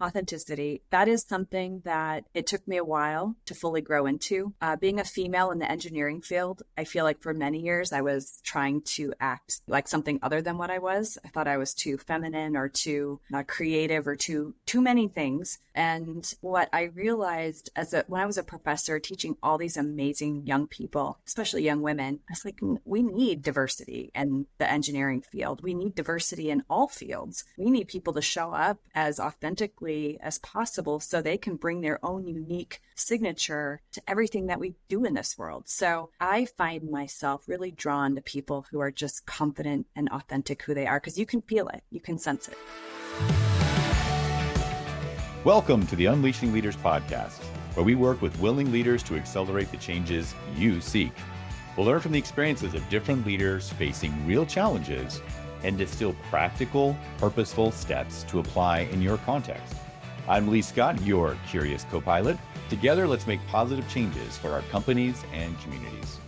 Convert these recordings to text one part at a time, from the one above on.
Authenticity. That is something that it took me a while to fully grow into. Being a female in the engineering field, I feel like for many years I was trying to act like something other than what I was. I thought I was too feminine or too creative or too many things. And what I realized when I was a professor teaching all these amazing young people, especially young women, I was like, we need diversity in the engineering field. We need diversity in all fields. We need people to show up as authentically as possible so they can bring their own unique signature to everything that we do in this world. So I find myself really drawn to people who are just confident and authentic who they are, because you can feel it, you can sense it. Welcome to the Unleashing Leaders podcast, where we work with willing leaders to accelerate the changes you seek. We'll learn from the experiences of different leaders facing real challenges and distill practical, purposeful steps to apply in your context. I'm Lee Scott, your curious co-pilot. Together, let's make positive changes for our companies and communities.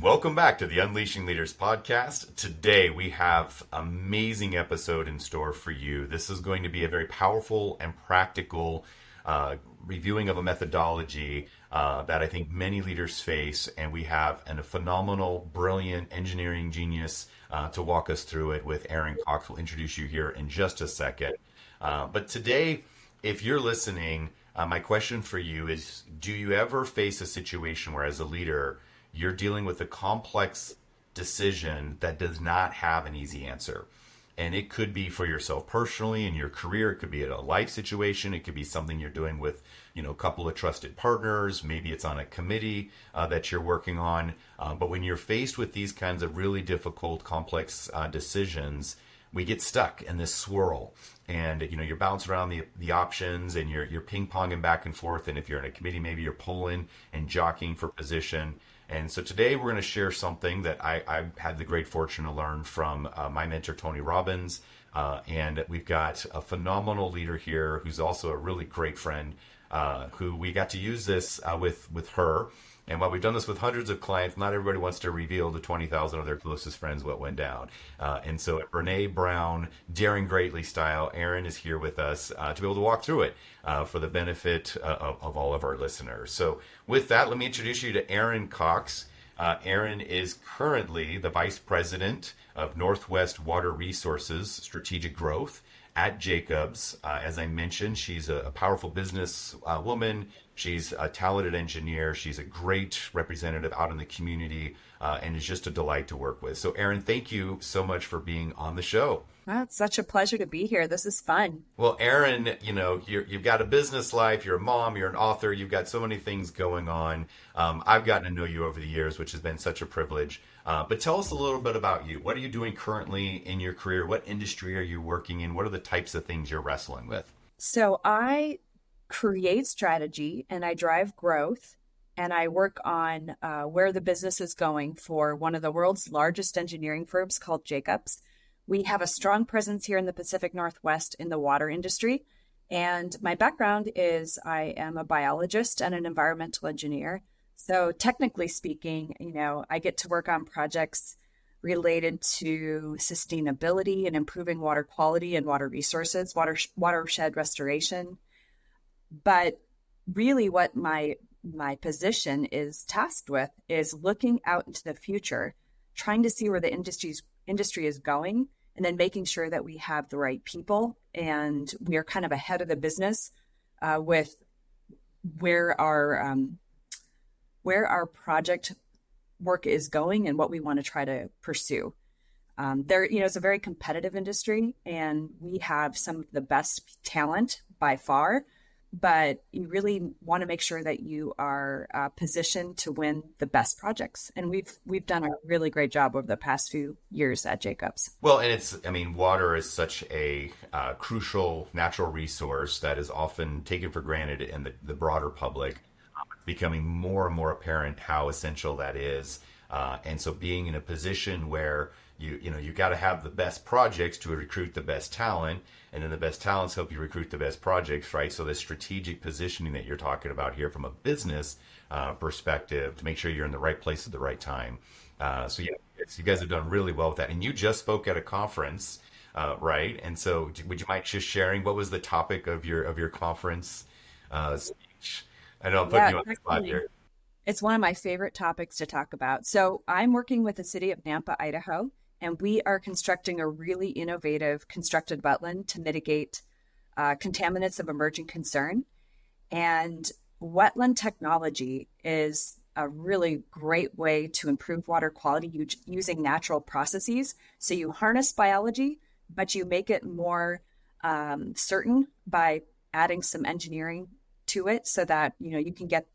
Welcome back to the Unleashing Leaders podcast. Today, we have an amazing episode in store for you. This is going to be a very powerful and practical reviewing of a methodology that I think many leaders face, and we have a phenomenal, brilliant engineering genius to walk us through it with Erin Cox. We'll introduce you here in just a second. But today, if you're listening, my question for you is, do you ever face a situation where as a leader, you're dealing with a complex decision that does not have an easy answer? And it could be for yourself personally in your career. It could be a life situation. It could be something you're doing with, a couple of trusted partners. Maybe it's on a committee that you're working on. But when you're faced with these kinds of really difficult, complex decisions, we get stuck in this swirl. And, you're bouncing around the options and you're ping-ponging back and forth. And if you're in a committee, maybe you're pulling and jockeying for position. And so today we're going to share something that I had the great fortune to learn from my mentor, Tony Robbins. And we've got a phenomenal leader here who's also a really great friend who we got to use this with her. And while we've done this with hundreds of clients, not everybody wants to reveal to 20,000 of their closest friends what went down. And so at Brene Brown, Daring Greatly style, Erin is here with us to be able to walk through it for the benefit of all of our listeners. So with that, let me introduce you to Erin Cox. Erin is currently the Vice President of Northwest Water Resources Strategic Growth at Jacobs. As I mentioned, she's a powerful business woman. She's a talented engineer. She's a great representative out in the community and is just a delight to work with. So, Erin, thank you so much for being on the show. Well, it's such a pleasure to be here. This is fun. Well, Erin, you've got a business life. You're a mom. You're an author. You've got so many things going on. I've gotten to know you over the years, which has been such a privilege. But tell us a little bit about you. What are you doing currently in your career? What industry are you working in? What are the types of things you're wrestling with? So I create strategy and I drive growth, and I work on where the business is going for one of the world's largest engineering firms called Jacobs. We have a strong presence here in the Pacific Northwest in the water industry. And my background is I am a biologist and an environmental engineer. So technically speaking, I get to work on projects related to sustainability and improving water quality and water resources, watershed restoration. But really what my position is tasked with is looking out into the future, trying to see where the industry is going, and then making sure that we have the right people and we are kind of ahead of the business with where our project work is going and what we want to try to pursue. It's a very competitive industry, and we have some of the best talent by far. But you really want to make sure that you are positioned to win the best projects. And we've done a really great job over the past few years at Jacobs. Well, and water is such a crucial natural resource that is often taken for granted in the broader public. It's becoming more and more apparent how essential that is. And so being in a position where you got to have the best projects to recruit the best talent, and then the best talents help you recruit the best projects, right? So the strategic positioning that you're talking about here from a business perspective to make sure you're in the right place at the right time. So you guys have done really well with that. And you just spoke at a conference right? And so, would you mind just sharing what was the topic of your conference speech? I know I'm putting Yeah, you on the spot actually, here. it's one of my favorite topics to talk about. So I'm working with the city of Nampa, Idaho, and we are constructing a really innovative constructed wetland to mitigate contaminants of emerging concern. And wetland technology is a really great way to improve water quality using natural processes. So you harness biology, but you make it more certain by adding some engineering to it so that you can get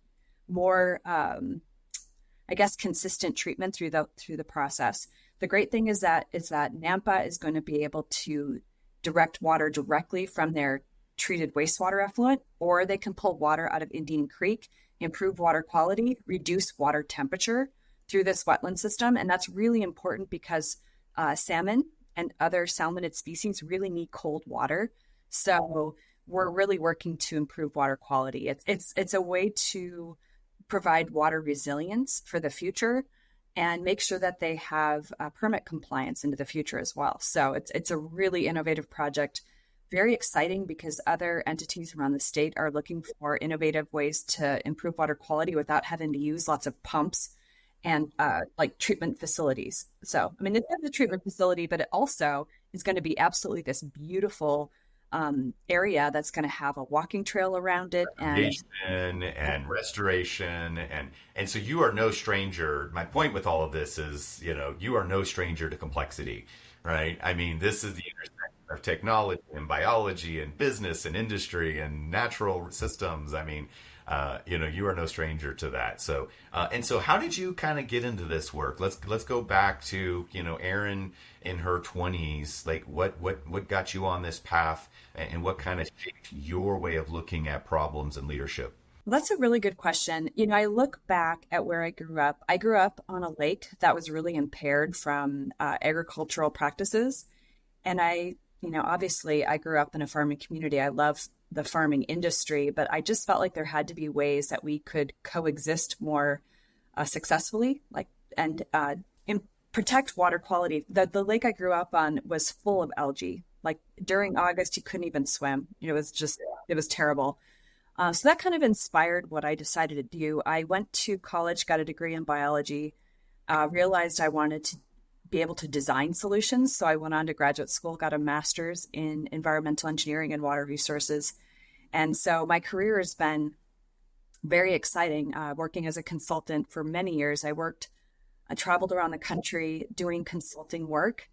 more I guess consistent treatment through the process. The great thing is that Nampa is going to be able to direct water directly from their treated wastewater effluent, or they can pull water out of Indian Creek, improve water quality, reduce water temperature through this wetland system. And that's really important because salmon and other salmonid species really need cold water. So we're really working to improve water quality. It's a way to provide water resilience for the future and make sure that they have permit compliance into the future as well. So it's a really innovative project, very exciting because other entities around the state are looking for innovative ways to improve water quality without having to use lots of pumps and like treatment facilities. So, I mean, it's a treatment facility, but it also is going to be absolutely this beautiful area that's going to have a walking trail around it. And Creation and restoration and so you are no stranger. My point with all of this is, you are no stranger to complexity, right? I mean, this is the intersection of technology and biology and business and industry and natural systems. I mean, you are no stranger to that. So, and so, how did you kind of get into this work? Let's go back to Erin in her 20s. Like, what got you on this path, and what kind of shaped your way of looking at problems and leadership? well, that's a really good question. I look back at where I grew up. I grew up on a lake that was really impaired from agricultural practices. And obviously, I grew up in a farming community. I love the farming industry, but I just felt like there had to be ways that we could coexist more successfully, like and protect water quality. The lake I grew up on was full of algae. Like during August, you couldn't even swim. It was terrible. So that kind of inspired what I decided to do. I went to college, got a degree in biology, realized I wanted to be able to design solutions. So I went on to graduate school, got a master's in environmental engineering and water resources. And so my career has been very exciting, working as a consultant for many years. I traveled around the country doing consulting work,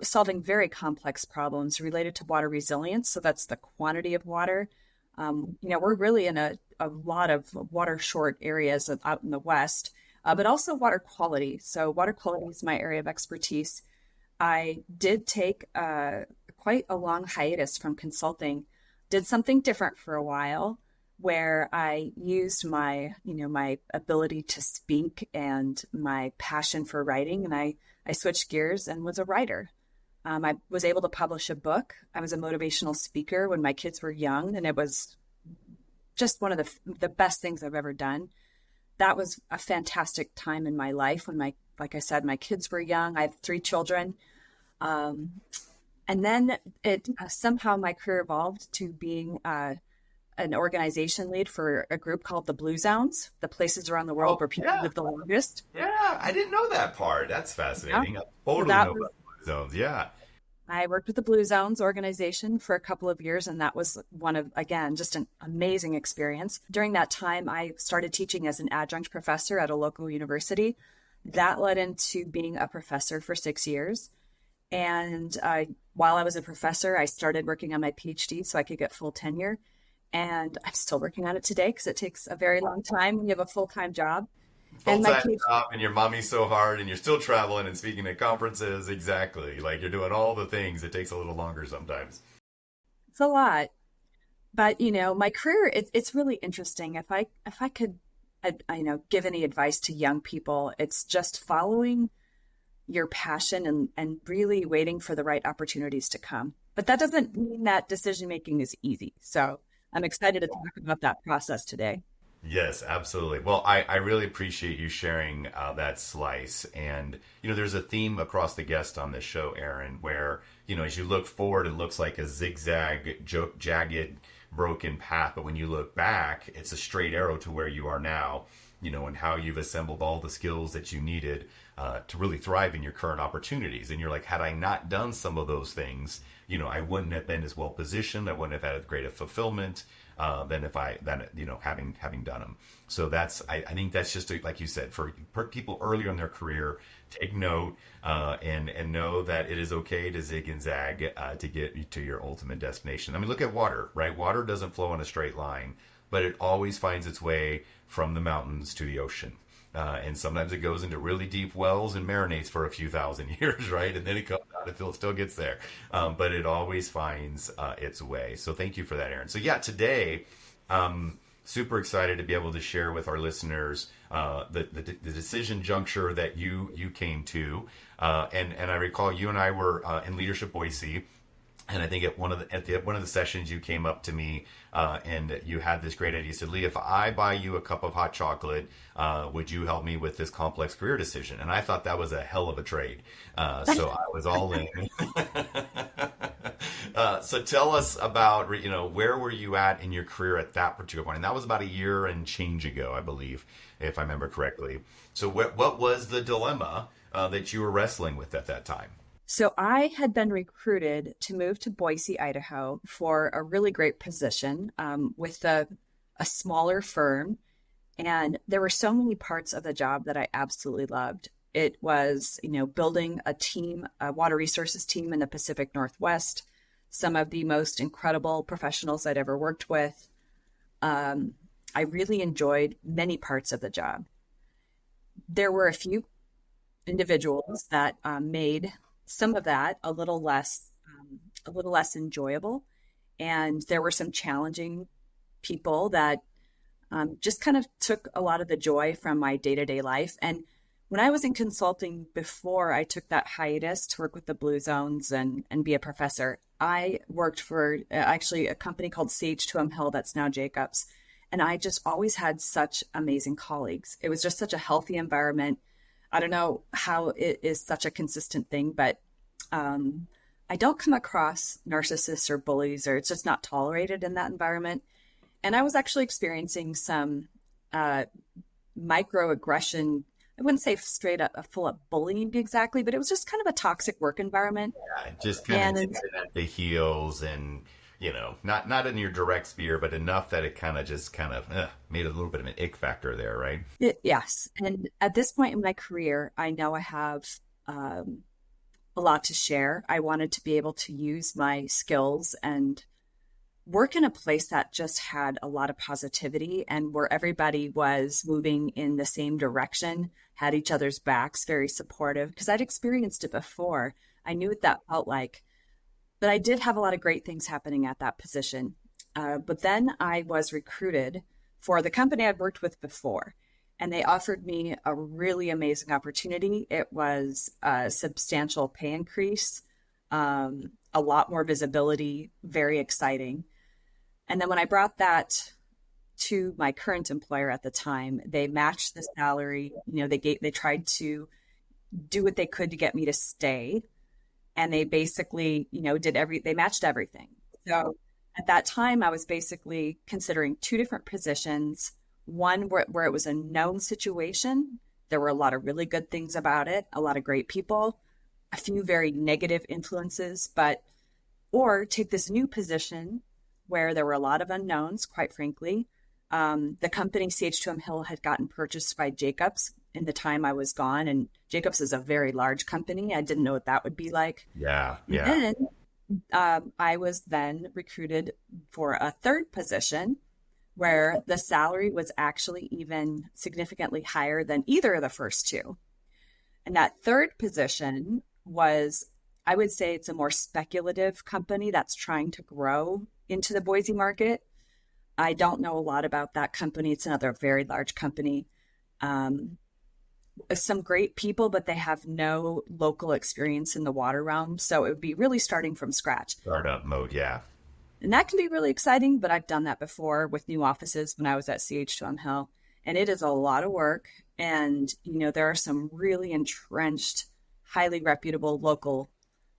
solving very complex problems related to water resilience. So that's the quantity of water. We're really in a lot of water short areas out in the West, but also water quality. So water quality is my area of expertise. I did take quite a long hiatus from consulting, did something different for a while where I used my ability to speak and my passion for writing, and I switched gears and was a writer. I was able to publish a book. I was a motivational speaker when my kids were young, and it was just one of the best things I've ever done. That was a fantastic time in my life when like I said, my kids were young. I have 3 children. And then it somehow my career evolved to being an organization lead for a group called the Blue Zones, the places around the world Oh, where people yeah. live the longest. Yeah, I didn't know that part. That's Yeah. fascinating. I So totally that know was about zones. Yeah. I worked with the Blue Zones organization for a couple of years, and that was again, just an amazing experience. During that time, I started teaching as an adjunct professor at a local university. That led into being a professor for 6 years. And while I was a professor, I started working on my PhD so I could get full tenure. And I'm still working on it today because it takes a very long time when you have a full-time job. Full And my time PhD, job and your mommy's so hard and you're still traveling and speaking at conferences. Exactly. Like you're doing all the things. It takes a little longer sometimes. it's a lot. But my career, it's really interesting. If I could, give any advice to young people, it's just following your passion and really waiting for the right opportunities to come. But that doesn't mean that decision making is easy. So I'm excited to talk about that process today. Yes, absolutely. Well, I really appreciate you sharing that slice. And, there's a theme across the guest on this show, Erin, where, as you look forward, it looks like a zigzag, jagged, broken path. But when you look back, it's a straight arrow to where you are now, and how you've assembled all the skills that you needed to really thrive in your current opportunities. And you're like, had I not done some of those things, I wouldn't have been as well positioned. I wouldn't have had as great a fulfillment than if having done them. So I think that's just like you said, for people earlier in their career, take note and know that it is okay to zig and zag to get to your ultimate destination. I mean, look at water, right? Water doesn't flow in a straight line, but it always finds its way from the mountains to the ocean. And sometimes it goes into really deep wells and marinates for a few thousand years, right? And then it comes out until it still gets there. But it always finds its way. So thank you for that, Erin. So yeah, today, super excited to be able to share with our listeners the decision juncture that you came to. And I recall you and I were in Leadership Boise. And I think at one of the sessions, you came up to me and you had this great idea. You said, "Lee, if I buy you a cup of hot chocolate, would you help me with this complex career decision?" And I thought that was a hell of a trade. So I was all in. So tell us about, where were you at in your career at that particular point? And that was about a year and change ago, I believe, if I remember correctly. So what was the dilemma that you were wrestling with at that time? So I had been recruited to move to Boise, Idaho for a really great position with a smaller firm. And there were so many parts of the job that I absolutely loved. It was, building a team, a water resources team in the Pacific Northwest, some of the most incredible professionals I'd ever worked with. I really enjoyed many parts of the job. There were a few individuals that made some of that a little less enjoyable, and there were some challenging people that just kind of took a lot of the joy from my day-to-day life. And when I was in consulting before I took that hiatus to work with the Blue Zones and be a professor, I worked for actually a company called CH2M Hill that's now Jacobs, and I just always had such amazing colleagues. It was just such a healthy environment. I don't know how it is such a consistent thing, but I don't come across narcissists or bullies, or it's just not tolerated in that environment. And I was actually experiencing some microaggression. I wouldn't say straight up full up bullying exactly, but it was just kind of a toxic work environment. Yeah, just kind of at the heels and, not in your direct sphere, but enough that it kind of made a little bit of an ick factor there, right? Yes. And at this point in my career, I know I have a lot to share. I wanted to be able to use my skills and work in a place that just had a lot of positivity and where everybody was moving in the same direction, had each other's backs, very supportive, because I'd experienced it before. I knew what that felt like. But I did have a lot of great things happening at that position. But then I was recruited for the company I'd worked with before, and they offered me a really amazing opportunity. It was a substantial pay increase, a lot more visibility, very exciting. And then when I brought that to my current employer at the time, they matched the salary. They tried to do what they could to get me to stay. And they basically, they matched everything. So at that time, I was basically considering two different positions. One where it was a known situation. There were a lot of really good things about it, a lot of great people, a few very negative influences, or take this new position where there were a lot of unknowns, quite frankly. The company CH2M Hill had gotten purchased by Jacobs in the time I was gone. And Jacobs is a very large company. I didn't know what that would be like. Yeah. And then I was then recruited for a third position where the salary was actually even significantly higher than either of the first two. And that third position was, I would say it's a more speculative company that's trying to grow into the Boise market. I don't know a lot about that company. It's another very large company. Some great people, but they have no local experience in the water realm. So it would be really starting from scratch. Startup mode, yeah. And that can be really exciting, but I've done that before with new offices when I was at CH2M Hill. And it is a lot of work. And, there are some really entrenched, highly reputable local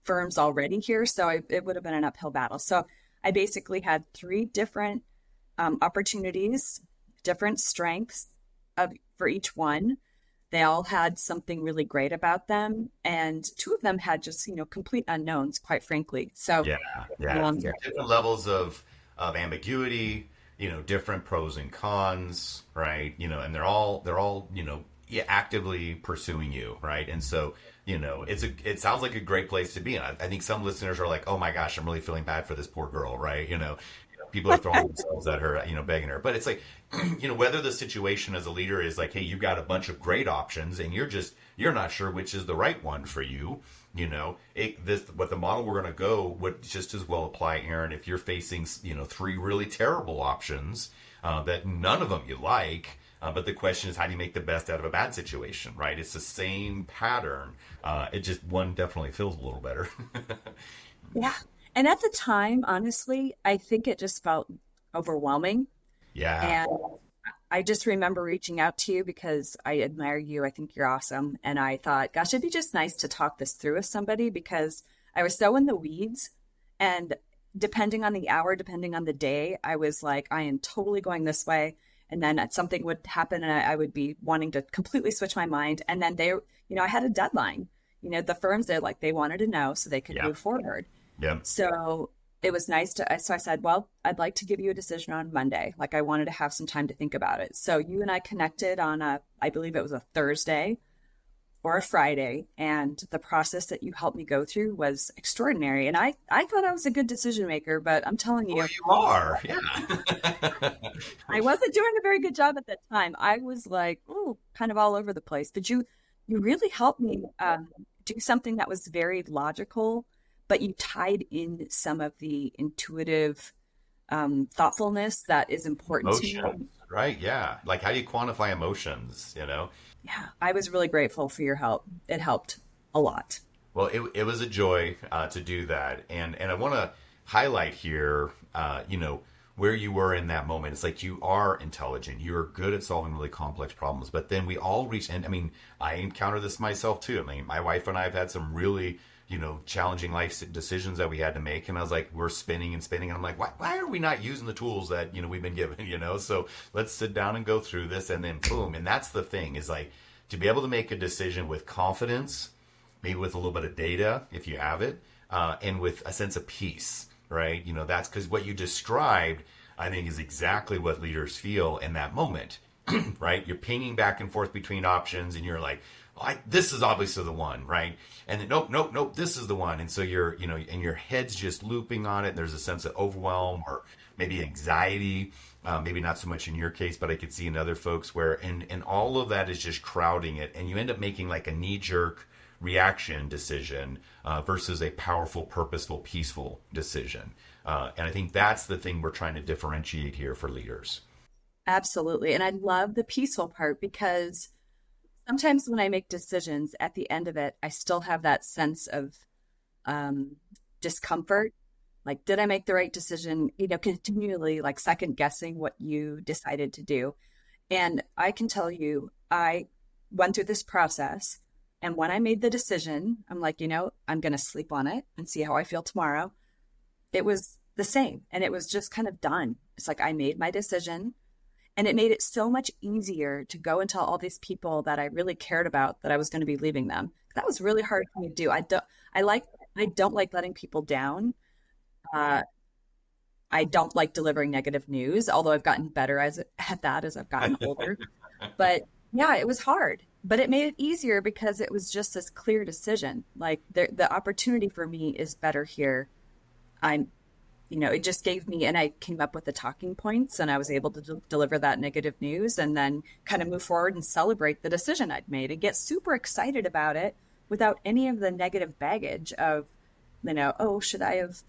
firms already here. So it would have been an uphill battle. So I basically had three different opportunities, different strengths for each one. They all had something really great about them. And two of them had just, complete unknowns, quite frankly. So, Yeah, yeah. Different levels of ambiguity, different pros and cons, right? And they're all, yeah, actively pursuing you, right? And so, it sounds like a great place to be. And I think some listeners are like, oh my gosh, I'm really feeling bad for this poor girl, right? People are throwing themselves at her, begging her. But it's like, whether the situation as a leader is like, hey, you've got a bunch of great options and you're not sure which is the right one for you. What the model we're going to go would just as well apply, Erin, if you're facing, three really terrible options that none of them you like. But the question is, how do you make the best out of a bad situation, right? It's the same pattern. It just, one definitely feels a little better. Yeah. And at the time, honestly, I think it just felt overwhelming. Yeah. And I just remember reaching out to you because I admire you. I think you're awesome. And I thought, gosh, it'd be just nice to talk this through with somebody because I was so in the weeds. And depending on the hour, depending on the day, I was like, I am totally going this way. And then something would happen and I would be wanting to completely switch my mind. And then I had a deadline. The firms, they wanted to know so they could move forward. Yeah. So it was nice so I said, well, I'd like to give you a decision on Monday. Like I wanted to have some time to think about it. So you and I connected on I believe it was a Thursday or a Friday. And the process that you helped me go through was extraordinary. And I thought I was a good decision maker, but I'm telling you. Well, you are. Yeah. I wasn't doing a very good job at that time. I was like, kind of all over the place. But you really helped me do something that was very logical, but you tied in some of the intuitive thoughtfulness that is important to me. Right? Yeah. Like, how do you quantify emotions? Yeah, I was really grateful for your help. It helped a lot. Well, it was a joy to do that, and I want to highlight here, where you were in that moment. It's like you are intelligent, you are good at solving really complex problems, but then we all reach. And I mean, I encounter this myself too. I mean, my wife and I have had some really challenging life decisions that we had to make. And I was like, we're spinning and spinning. And I'm like, why are we not using the tools that, we've been given, so let's sit down and go through this and then boom. And that's the thing is like to be able to make a decision with confidence, maybe with a little bit of data, if you have it, and with a sense of peace, right? That's because what you described, I think is exactly what leaders feel in that moment, right? You're pinging back and forth between options and you're like, this is obviously the one, right? And then, nope, this is the one. And so you're, and your head's just looping on it. And there's a sense of overwhelm or maybe anxiety, maybe not so much in your case, but I could see in other folks where, and all of that is just crowding it. And you end up making like a knee-jerk reaction decision versus a powerful, purposeful, peaceful decision. And I think that's the thing we're trying to differentiate here for leaders. Absolutely. And I love the peaceful part because sometimes when I make decisions at the end of it, I still have that sense of discomfort. Like, did I make the right decision? Continually like second guessing what you decided to do. And I can tell you, I went through this process. And when I made the decision, I'm like, I'm going to sleep on it and see how I feel tomorrow. It was the same. And it was just kind of done. It's like I made my decision. And it made it so much easier to go and tell all these people that I really cared about that I was going to be leaving them. That was really hard for me to do. I don't like letting people down. I don't like delivering negative news, although I've gotten better at that as I've gotten older. But yeah, it was hard, but it made it easier because it was just this clear decision. Like the opportunity for me is better here. It just gave me, and I came up with the talking points and I was able to deliver that negative news and then kind of move forward and celebrate the decision I'd made and get super excited about it without any of the negative baggage of, should I have,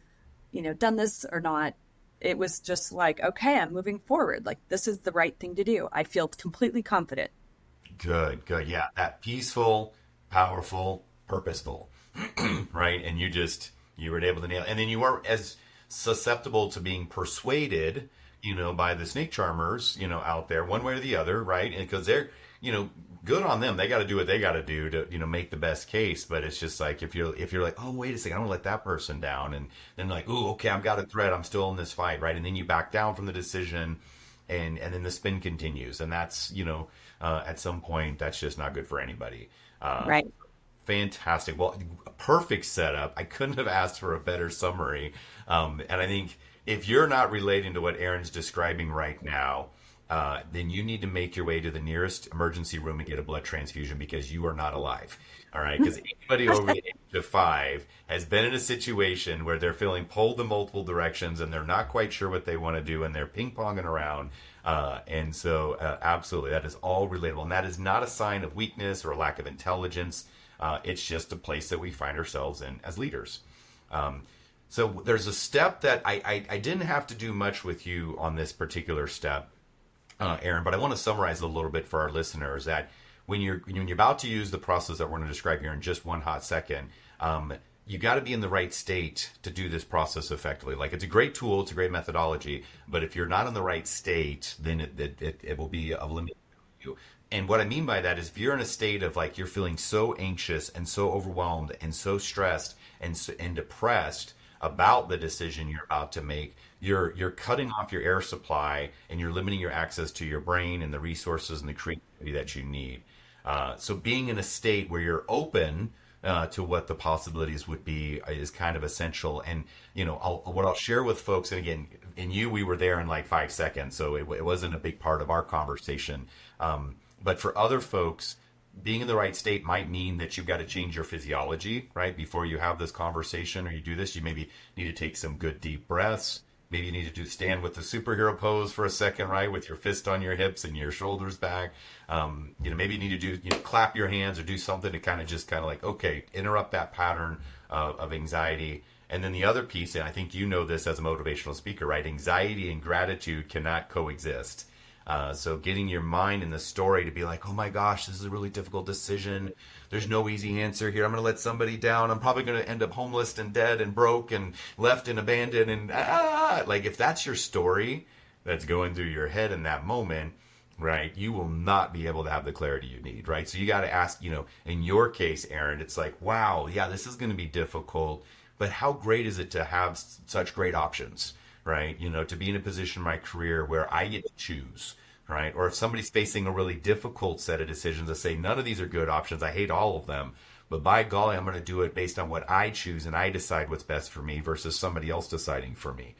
done this or not? It was just like, okay, I'm moving forward. Like this is the right thing to do. I feel completely confident. Good. Yeah. That peaceful, powerful, purposeful, right? And you were able to nail it. And then you were, as susceptible to being persuaded, by the snake charmers, out there one way or the other, right? And because they're, good on them. They got to do what they got to do to, make the best case. But it's just like, if you're like, oh, wait a second, I don't let that person down. And then like, oh, okay, I've got a threat. I'm still in this fight, right? And then you back down from the decision, and then the spin continues. And that's, at some point, that's just not good for anybody. Right. Fantastic. Well, perfect setup. I couldn't have asked for a better summary. And I think if you're not relating to what Erin's describing right now, then you need to make your way to the nearest emergency room and get a blood transfusion, because you are not alive. All right. Because anybody over the age of 5 has been in a situation where they're feeling pulled in multiple directions and they're not quite sure what they want to do, and they're ping ponging around. And so absolutely, that is all relatable. And that is not a sign of weakness or a lack of intelligence. It's just a place that we find ourselves in as leaders. So there's a step that I didn't have to do much with you on this particular step, Erin, but I want to summarize it a little bit for our listeners, that when you're about to use the process that we're going to describe here in just one hot second, you got to be in the right state to do this process effectively. Like, it's a great tool, it's a great methodology, but if you're not in the right state, then it will be of limit to you. And what I mean by that is, if you're in a state of like, you're feeling so anxious and so overwhelmed and so stressed and depressed about the decision you're about to make, you're cutting off your air supply, and you're limiting your access to your brain and the resources and the creativity that you need. So being in a state where you're open to what the possibilities would be is kind of essential. And, what I'll share with folks, and again, we were there in like 5 seconds, so it wasn't a big part of our conversation. But for other folks, being in the right state might mean that you've got to change your physiology, right? Before you have this conversation or you do this, you maybe need to take some good deep breaths. Maybe you need to stand with the superhero pose for a second, right? With your fist on your hips and your shoulders back. Maybe you need to do, clap your hands or do something to kind of like, okay, interrupt that pattern of anxiety. And then the other piece, and I think you know this as a motivational speaker, right? Anxiety and gratitude cannot coexist. So getting your mind in the story to be like, oh my gosh, this is a really difficult decision. There's no easy answer here. I'm going to let somebody down. I'm probably going to end up homeless and dead and broke and left and abandoned. And like, if that's your story that's going through your head in that moment, right, you will not be able to have the clarity you need, right? So you got to ask, in your case, Erin, it's like, wow, yeah, this is going to be difficult, but how great is it to have such great options? Right? To be in a position in my career where I get to choose, right? Or if somebody's facing a really difficult set of decisions, to say, none of these are good options. I hate all of them, but by golly, I'm going to do it based on what I choose, and I decide what's best for me versus somebody else deciding for me.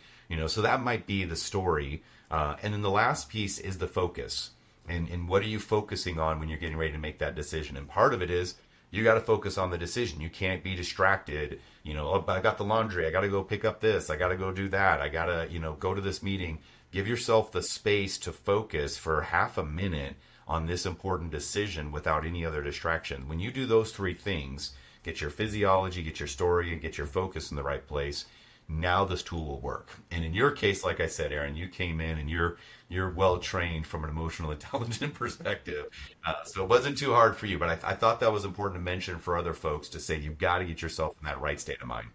So that might be the story. And then the last piece is the focus. And what are you focusing on when you're getting ready to make that decision? And part of it is, you got to focus on the decision. You can't be distracted. Oh, I got the laundry. I got to go pick up this. I got to go do that. I got to, go to this meeting. Give yourself the space to focus for half a minute on this important decision without any other distraction. When you do those 3 things, get your physiology, get your story, and get your focus in the right place, now this tool will work. And in your case, like I said, Erin, you came in and you're well trained from an emotional intelligence perspective. So it wasn't too hard for you, but I thought that was important to mention for other folks, to say you've got to get yourself in that right state of mind.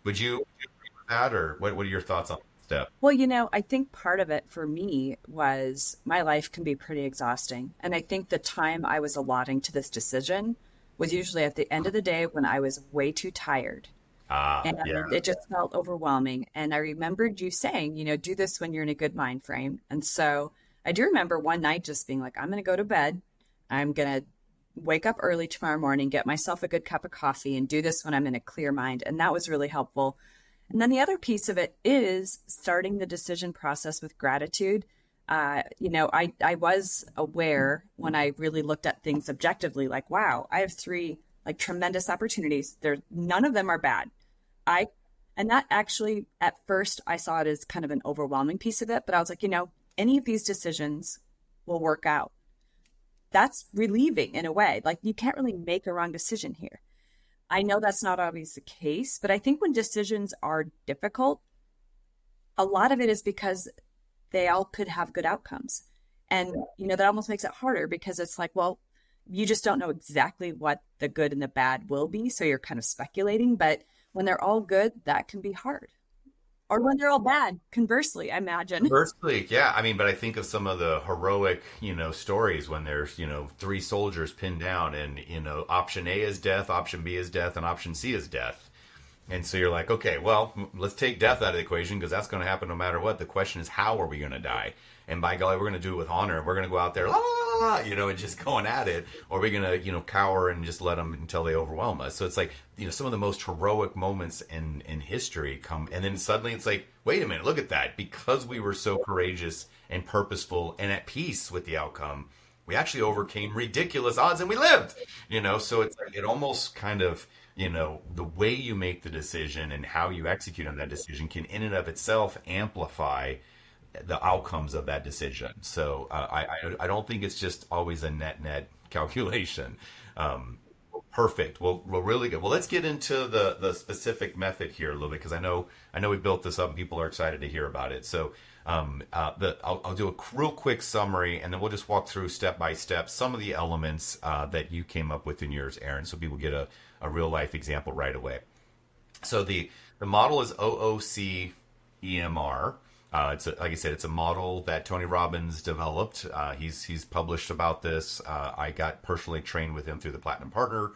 Would you agree with that, or what are your thoughts on that step? Well, I think part of it for me was my life can be pretty exhausting. And I think the time I was allotting to this decision was usually at the end of the day when I was way too tired. And Yeah. it just felt overwhelming. And I remembered you saying, do this when you're in a good mind frame. And so I do remember one night just being like, I'm going to go to bed. I'm going to wake up early tomorrow morning, get myself a good cup of coffee, and do this when I'm in a clear mind. And that was really helpful. And then the other piece of it is starting the decision process with gratitude. I was aware when I really looked at things objectively, like, wow, I have 3 like tremendous opportunities. None of them are bad. And that actually, at first, I saw it as kind of an overwhelming piece of it, but I was like, any of these decisions will work out. That's relieving in a way. Like, you can't really make a wrong decision here. I know that's not always the case, but I think when decisions are difficult, a lot of it is because they all could have good outcomes. And, that almost makes it harder, because it's like, well, you just don't know exactly what the good and the bad will be. So you're kind of speculating, but when they're all good, that can be hard. Or when they're all bad, conversely, I imagine. Conversely, yeah. I mean, but I think of some of the heroic, stories when there's, three soldiers pinned down and, option A is death, option B is death, and option C is death. And so you're like, okay, well, let's take death out of the equation because that's going to happen no matter what. The question is, how are we going to die? And by golly, we're going to do it with honor. And we're going to go out there, la, la, la, and just going at it. Or we're going to, cower and just let them until they overwhelm us. So it's like, some of the most heroic moments in history come. And then suddenly it's like, wait a minute, look at that. Because we were so courageous and purposeful and at peace with the outcome, we actually overcame ridiculous odds and we lived. So it's like, it almost kind of, the way you make the decision and how you execute on that decision can in and of itself amplify the outcomes of that decision. So I don't think it's just always a net calculation. Perfect. Well, really good. Well, let's get into the specific method here a little bit because I know we built this up and people are excited to hear about it. So I'll do a real quick summary and then we'll just walk through step by step some of the elements that you came up with in yours, Erin, so people get a real life example right away. So the model is OOC EMR. Like I said, it's a model that Tony Robbins developed. He's published about this. I got personally trained with him through the Platinum Partner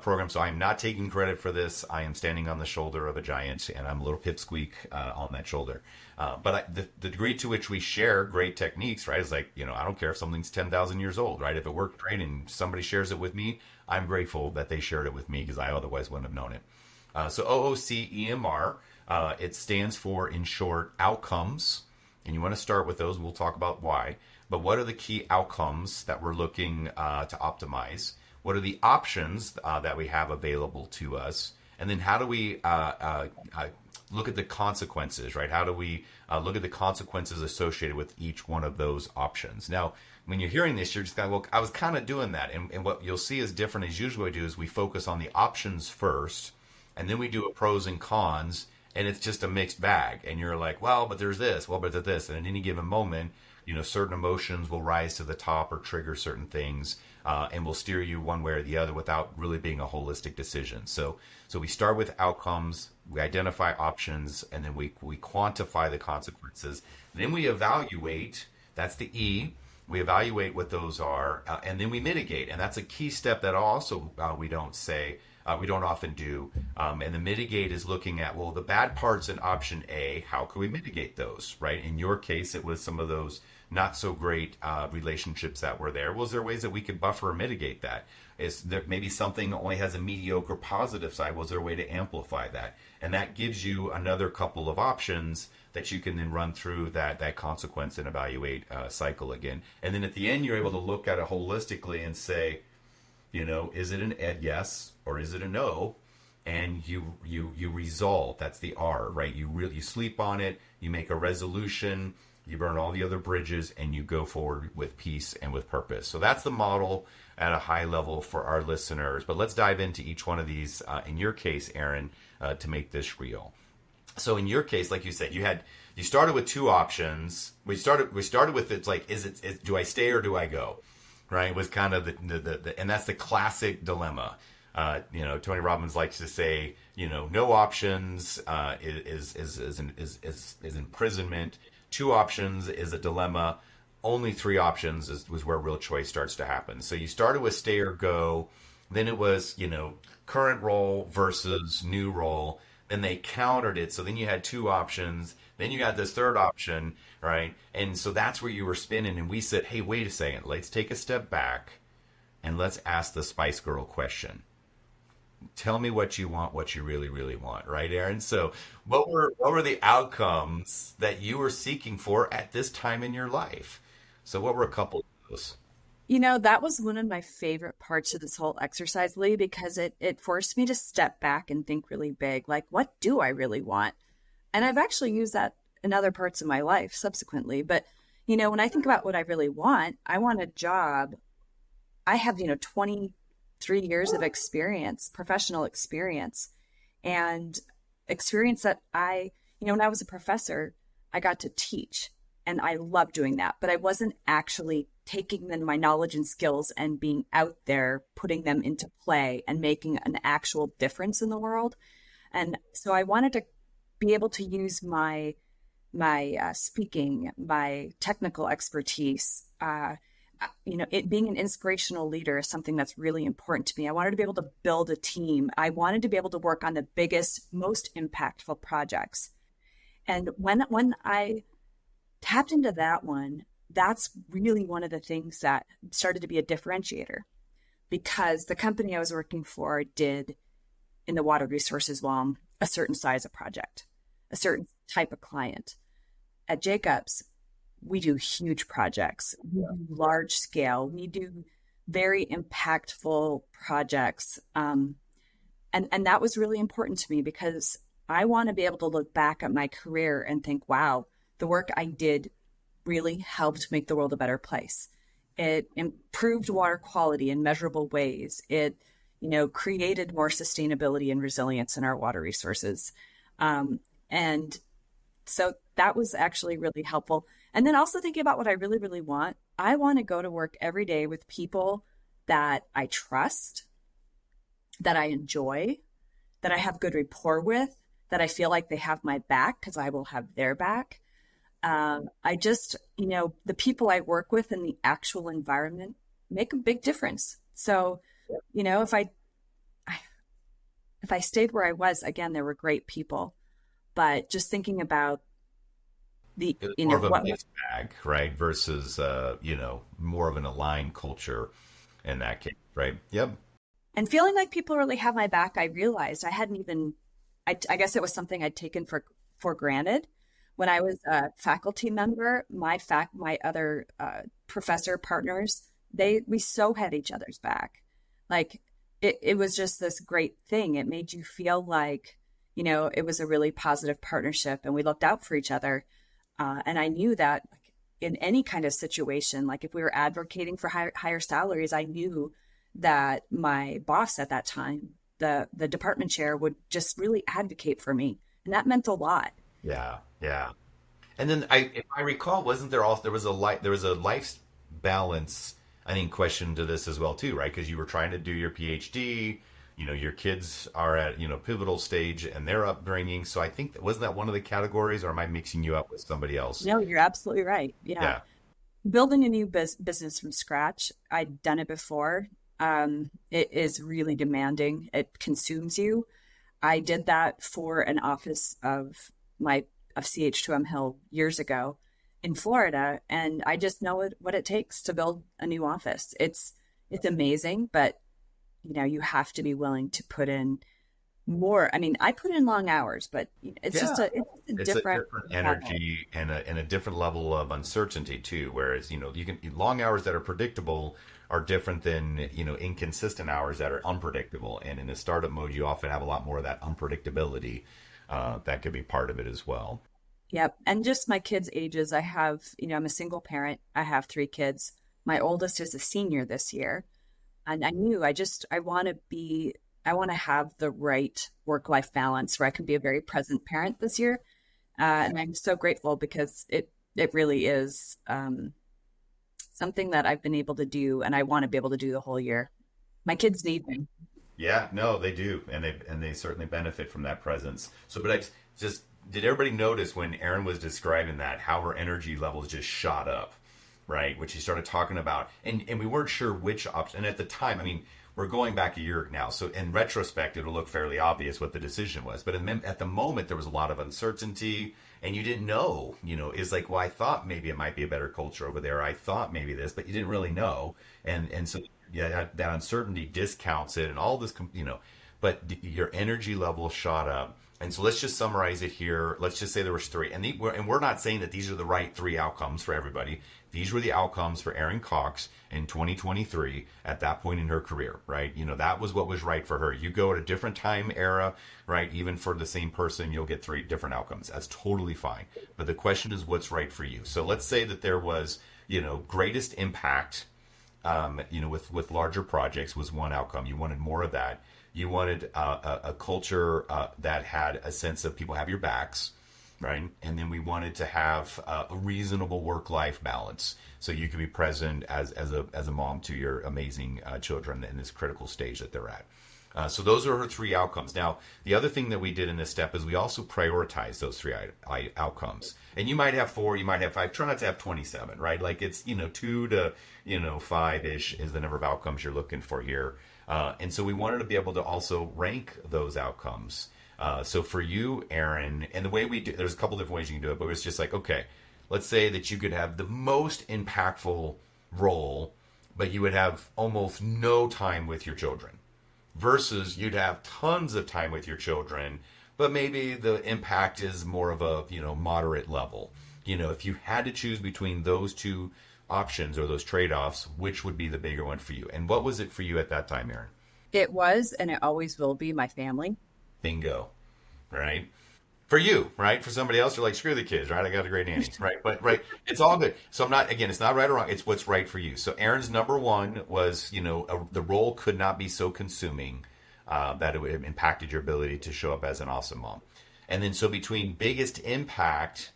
program, so I am not taking credit for this. I am standing on the shoulder of a giant, and I'm a little pipsqueak on that shoulder. But the degree to which we share great techniques, right, is like, I don't care if something's 10,000 years old, right? If it worked great and somebody shares it with me, I'm grateful that they shared it with me because I otherwise wouldn't have known it. So OOC EMR, it stands for, in short, outcomes. And you want to start with those. We'll talk about why. But what are the key outcomes that we're looking to optimize? What are the options that we have available to us? And then how do we look at the consequences, right? How do we look at the consequences associated with each one of those options? Now, when you're hearing this, you're just kind of, well, I was kind of doing that. And what you'll see is different as usually we do is we focus on the options first, and then we do a pros and cons, and it's just a mixed bag. And you're like, well, but there's this, well, but there's this. And at any given moment, certain emotions will rise to the top or trigger certain things, and will steer you one way or the other without really being a holistic decision. So we start with outcomes, we identify options, and then we quantify the consequences. Then we evaluate, that's the E, we evaluate what those are, and then we mitigate. And that's a key step that also we don't often do. And the mitigate is looking at, well, the bad parts in option A, how can we mitigate those, right? In your case, it was some of those not so great relationships that were there. Was there ways that we could buffer or mitigate that? Is there maybe something only has a mediocre positive side? Was there a way to amplify that? And that gives you another couple of options that you can then run through that consequence and evaluate cycle again. And then at the end, you're able to look at it holistically and say, is it an yes or is it a no? And you resolve. That's the R, right? You sleep on it. You make a resolution. You burn all the other bridges, and you go forward with peace and with purpose. So that's the model at a high level for our listeners. But let's dive into each one of these. In your case, Erin, to make this real. So in your case, like you said, you started with two options. We started with, it's like, do I stay or do I go? Right? Was kind of the and that's the classic dilemma. Tony Robbins likes to say, no options is imprisonment. Two options is a dilemma. Only three options was where real choice starts to happen. So you started with stay or go. Then it was, current role versus new role. Then they countered it. So then you had two options. Then you got this third option, right? And so that's where you were spinning. And we said, hey, wait a second. Let's take a step back and let's ask the Spice Girl question. Tell me what you want, what you really, really want, right, Erin? So what were the outcomes that you were seeking for at this time in your life? So what were a couple of those? That was one of my favorite parts of this whole exercise, Lee, because it forced me to step back and think really big. Like, what do I really want? And I've actually used that in other parts of my life subsequently. But, when I think about what I really want, I want a job. I have, 23 years of experience, professional experience, and experience that when I was a professor, I got to teach. And I love doing that, but I wasn't actually taking my knowledge and skills and being out there, putting them into play and making an actual difference in the world. And so I wanted to be able to use my speaking, my technical expertise. It being an inspirational leader is something that's really important to me. I wanted to be able to build a team. I wanted to be able to work on the biggest, most impactful projects. And when I tapped into that one, that's really one of the things that started to be a differentiator, because the company I was working for did in the water resources realm a certain size of project, a certain type of client. At Jacobs, we do huge projects, we do large scale, we do very impactful projects. And that was really important to me, because I want to be able to look back at my career and think, wow, the work I did really helped make the world a better place. It improved water quality in measurable ways. It, created more sustainability and resilience in our water resources. And so that was actually really helpful. And then also thinking about what I really, really want. I want to go to work every day with people that I trust, that I enjoy, that I have good rapport with, that I feel like they have my back because I will have their back. I just, the people I work with in the actual environment make a big difference. So, if I stayed where I was, again, there were great people, but just thinking about the, more of a mixed bag, right? Versus, more of an aligned culture in that case, right? Yep. And feeling like people really have my back, I realized I hadn't even, I guess it was something I'd taken for granted. When I was a faculty member, my other professor partners, we so had each other's back. Like it was just this great thing. It made you feel like, it was a really positive partnership, and we looked out for each other. And I knew that in any kind of situation, like if we were advocating for higher salaries, I knew that my boss at that time, the department chair, would just really advocate for me. And that meant a lot. Yeah, yeah. And then if I recall, wasn't there also there was a life balance, I think, question to this as well too, right? Because you were trying to do your PhD, your kids are at pivotal stage and their upbringing. So I think wasn't that one of the categories, or am I mixing you up with somebody else? No, you're absolutely right. Yeah. Building a new business from scratch, I'd done it before. It is really demanding. It consumes you. I did that for an office of CH2M Hill years ago in Florida, and I just know what it takes to build a new office. It's amazing, but you have to be willing to put in more. I mean, I put in long hours, but it's just a different energy and a different level of uncertainty too. Whereas you can long hours that are predictable are different than inconsistent hours that are unpredictable. And in a startup mode, you often have a lot more of that unpredictability. That could be part of it as well. Yep. And just my kids' ages. I have, I'm a single parent. I have 3 kids. My oldest is a senior this year. And I knew I want to have the right work-life balance where I can be a very present parent this year. And I'm so grateful, because it really is something that I've been able to do, and I want to be able to do the whole year. My kids need me. Yeah, no, they do, and they certainly benefit from that presence. So, but did everybody notice when Erin was describing that, how her energy levels just shot up, right? When she started talking about, and we weren't sure which option. And at the time, I mean, we're going back a year now, so in retrospect, it'll look fairly obvious what the decision was. But at the moment, there was a lot of uncertainty, and you didn't know. It's like, well, I thought maybe it might be a better culture over there. I thought maybe this, but you didn't really know, and so. Yeah, that uncertainty discounts it and all this, but your energy level shot up. And so let's just summarize it here. Let's just say there was 3. And we're not saying that these are the right 3 outcomes for everybody. These were the outcomes for Erin Cox in 2023 at that point in her career, right? That was what was right for her. You go at a different time era, right? Even for the same person, you'll get 3 different outcomes. That's totally fine. But the question is, what's right for you? So let's say that there was, greatest impact with larger projects was one outcome. You wanted more of that. You wanted a culture that had a sense of people have your backs, right? And then we wanted to have a reasonable work-life balance, so you can be present as a mom to your amazing children in this critical stage that they're at. So those are her three outcomes. Now, the other thing that we did in this step is we also prioritize those three outcomes. And you might have four, you might have five. Try not to have 27, right? Like it's, 2 to, 5-ish is the number of outcomes you're looking for here. And so we wanted to be able to also rank those outcomes. So for you, Erin, and the way we do, there's a couple different ways you can do it, but it's just like, okay, let's say that you could have the most impactful role, but you would have almost no time with your children versus you'd have tons of time with your children, but maybe the impact is more of a, moderate level. If you had to choose between those two options or those trade-offs, which would be the bigger one for you? And what was it for you at that time, Erin? It was, and it always will be, my family. Bingo, right? For you, right? For somebody else, you're like, screw the kids, right? I got a great nanny, right? But right, it's all good. So I'm not, again, it's not right or wrong. It's what's right for you. So Erin's number one was, the role could not be so consuming that it would have impacted your ability to show up as an awesome mom. And then so between biggest impact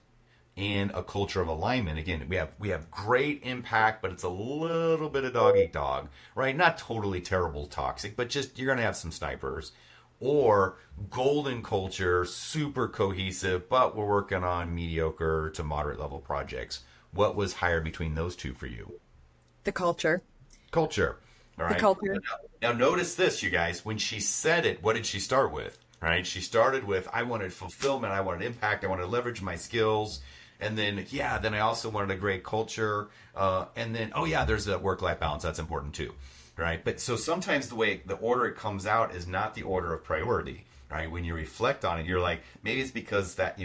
and a culture of alignment, again, we have great impact, but it's a little bit of dog eat dog, right? Not totally terrible toxic, but just you're going to have some snipers. Or golden culture, super cohesive, but we're working on mediocre to moderate level projects. What was higher between those two for you? The culture. Culture. All right. The culture. Now notice this, you guys. When she said it, what did she start with? Right? She started with, I wanted fulfillment, I wanted impact, I wanted to leverage my skills. And then, then I also wanted a great culture. And then, there's a work-life balance. That's important too. Right. But so sometimes the way the order it comes out is not the order of priority. Right. When you reflect on it, you're like, maybe it's because that,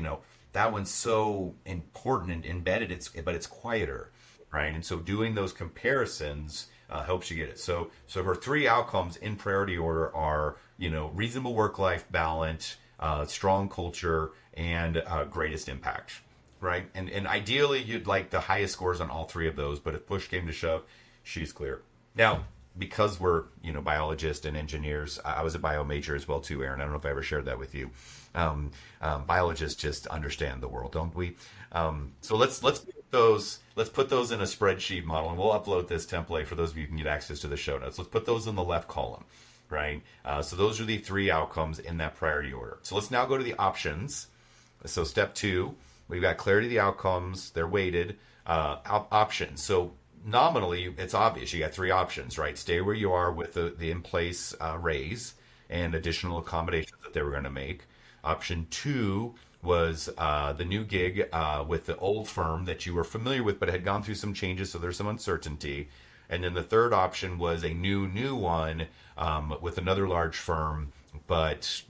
that one's so important and embedded, but it's quieter. Right. And so doing those comparisons helps you get it. So her three outcomes in priority order are, reasonable work-life balance, strong culture, and greatest impact. Right. And ideally, you'd like the highest scores on all three of those. But if push came to shove, she's clear. Now, because we're, biologists and engineers, I was a bio major as well too, Erin. I don't know if I ever shared that with you. Biologists just understand the world, don't we? So let's put those in a spreadsheet model, and we'll upload this template for those of you who can get access to the show notes. Let's put those in the left column, right? So those are the three outcomes in that priority order. So let's now go to the options. So step 2, we've got clarity of the outcomes. They're weighted. Options. So nominally, it's obvious. You got three options, right? Stay where you are with the in-place raise and additional accommodations that they were going to make. Option 2 was the new gig with the old firm that you were familiar with, but had gone through some changes, so there's some uncertainty. And then the third option was a new one with another large firm, but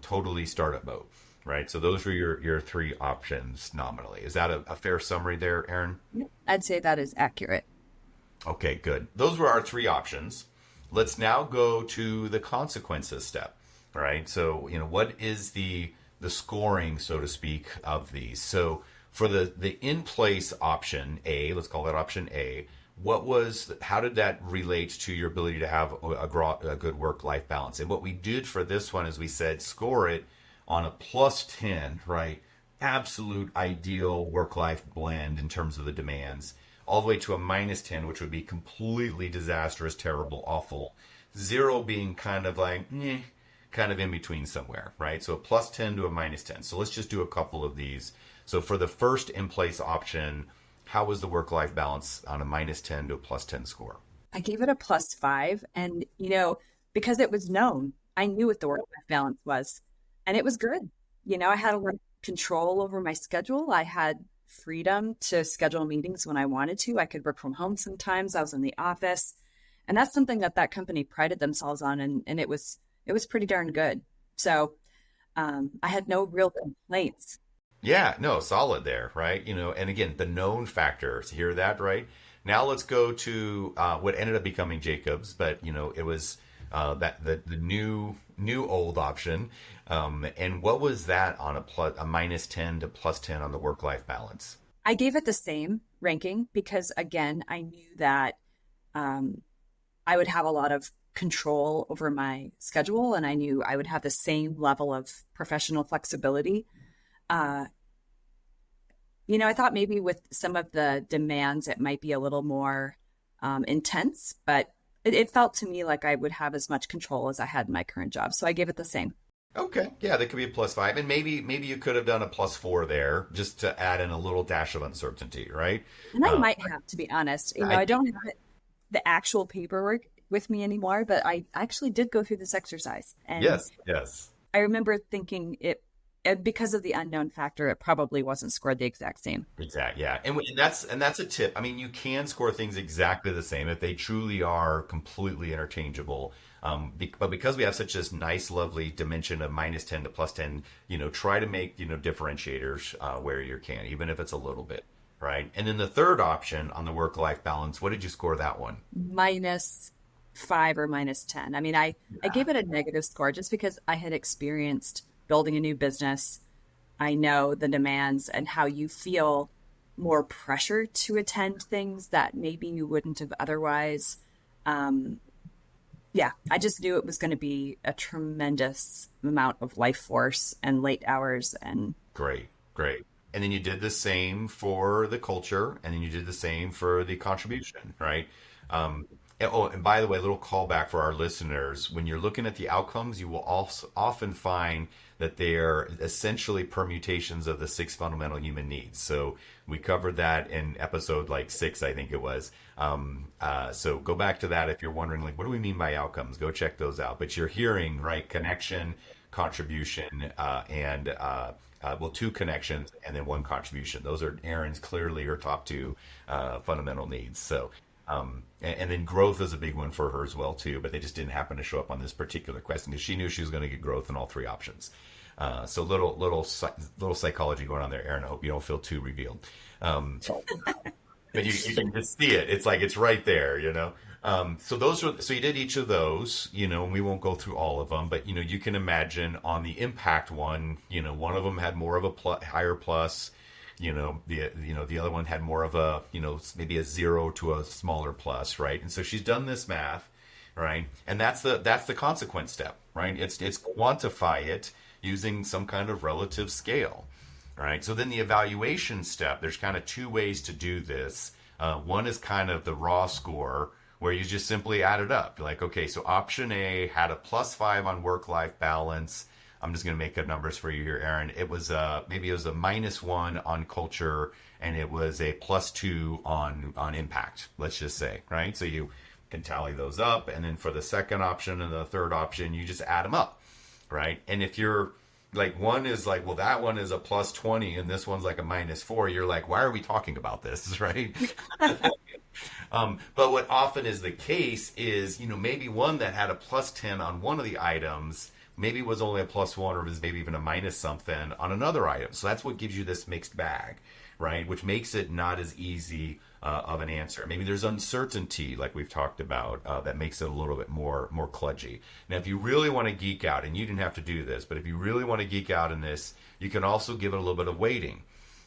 totally startup mode, right? So those were your three options nominally. Is that a fair summary there, Erin? I'd say that is accurate. Okay, good. Those were our three options. Let's now go to the consequences step. All right. So, what is the scoring, so to speak, of these? So for the in-place option A, let's call that option A, how did that relate to your ability to have a good work-life balance? And what we did for this one is we said, score it on a +10, right? Absolute ideal work-life blend in terms of the demands, all the way to a -10, which would be completely disastrous, terrible, awful. 0 being kind of like, kind of in between somewhere, right? So a +10 to a -10. So let's just do a couple of these. So for the first in-place option, how was the work-life balance on a -10 to a +10 score? I gave it a +5. And, because it was known, I knew what the work-life balance was. And it was good. I had a lot of control over my schedule. I had freedom to schedule meetings when I wanted to. I could work from home sometimes. I was in the office. And that's something that company prided themselves on. And it was pretty darn good. So I had no real complaints. Yeah, no, solid there, right? And again, the known factors, hear that, right? Now let's go to what ended up becoming Jacobs, but it was that the new old option. And what was that on a -10 to +10 on the work-life balance? I gave it the same ranking because, again, I knew that I would have a lot of control over my schedule, and I knew I would have the same level of professional flexibility. I thought maybe with some of the demands, it might be a little more intense, but it felt to me like I would have as much control as I had in my current job. So I gave it the same. Okay, yeah, that could be a +5, and maybe you could have done a +4 there just to add in a little dash of uncertainty, right? And I Um, might have, to be honest. I I think don't have the actual paperwork with me anymore, but I actually did go through this exercise. And yes, yes. I remember thinking because of the unknown factor, it probably wasn't scored the exact same. Exactly. Yeah, and that's a tip. I mean, you can score things exactly the same if they truly are completely interchangeable. But because we have such this nice, lovely dimension of -10 to +10, try to make differentiators where you can, even if it's a little bit, right? And then the third option on the work-life balance, what did you score that one? -5 or -10. I mean, I gave it a negative score just because I had experienced building a new business. I know the demands and how you feel more pressure to attend things that maybe you wouldn't have otherwise. Um, yeah, I just knew it was going to be a tremendous amount of life force and late hours. And Great, great. And then you did the same for the culture, and then you did the same for the contribution, right? And by the way, a little callback for our listeners. When you're looking at the outcomes, you will also often find that they are essentially permutations of the six fundamental human needs. So we covered that in episode like 6, I think it was. So go back to that if you're wondering, like, what do we mean by outcomes? Go check those out. But you're hearing, right, connection, contribution, and well, 2 connections and then 1 contribution. Those are Erin's clearly her top 2 fundamental needs. So, and then growth is a big one for her as well too, but they just didn't happen to show up on this particular question because she knew she was going to get growth in all 3 options. So little psychology going on there, Erin. I hope you don't feel too revealed. But you can just see it. It's like it's right there. So you did each of those, and we won't go through all of them, but you can imagine on the impact one, one of them had more of a higher plus, the other one had more of a, maybe a 0 to a smaller plus, right? And so she's done this math, right? And that's the consequence step, right? It's quantify it using some kind of relative scale. Right. So then the evaluation step, there's kind of 2 ways to do this. One is kind of the raw score where you just simply add it up. You're like, okay, so option A had a +5 on work-life balance. I'm just going to make up numbers for you here, Erin. It was maybe it was a -1 on culture and it was a +2 on impact, let's just say, right? So you can tally those up. And then for the second option and the third option, you just add them up, right? And if you're like one is like, well, that one is a +20 and this one's like a -4. You're like, why are we talking about this, right? But what often is the case is, maybe one that had a +10 on one of the items maybe was only a +1 or was maybe even a minus something on another item. So that's what gives you this mixed bag, right? Which makes it not as easy of an answer. Maybe there's uncertainty, like we've talked about, that makes it a little bit more kludgy. Now, if you really want to geek out, and you didn't have to do this, but if you really want to geek out in this, you can also give it a little bit of weighting,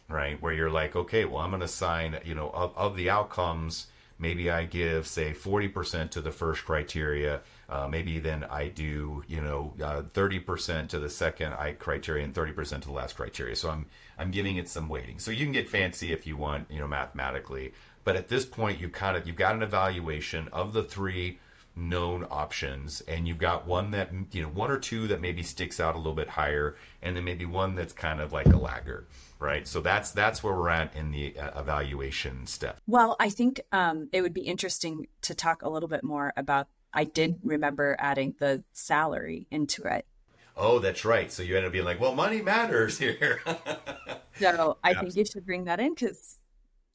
right? Where you're like, okay, well, I'm going to assign, of the outcomes, maybe I give, say, 40% to the first criteria. Maybe then I do, 30% to the second criteria and 30% to the last criteria. So I'm giving it some weighting. So you can get fancy if you want, mathematically. But at this point, you've got an evaluation of the 3 known options, and you've got one that, 1 or 2 that maybe sticks out a little bit higher, and then maybe one that's kind of like a laggard, right? So that's where we're at in the evaluation step. well, I think it would be interesting to talk a little bit more about. I did remember adding the salary into it. Oh, that's right. So you end up being like, well, money matters here. So I Yeah, think you should bring that in because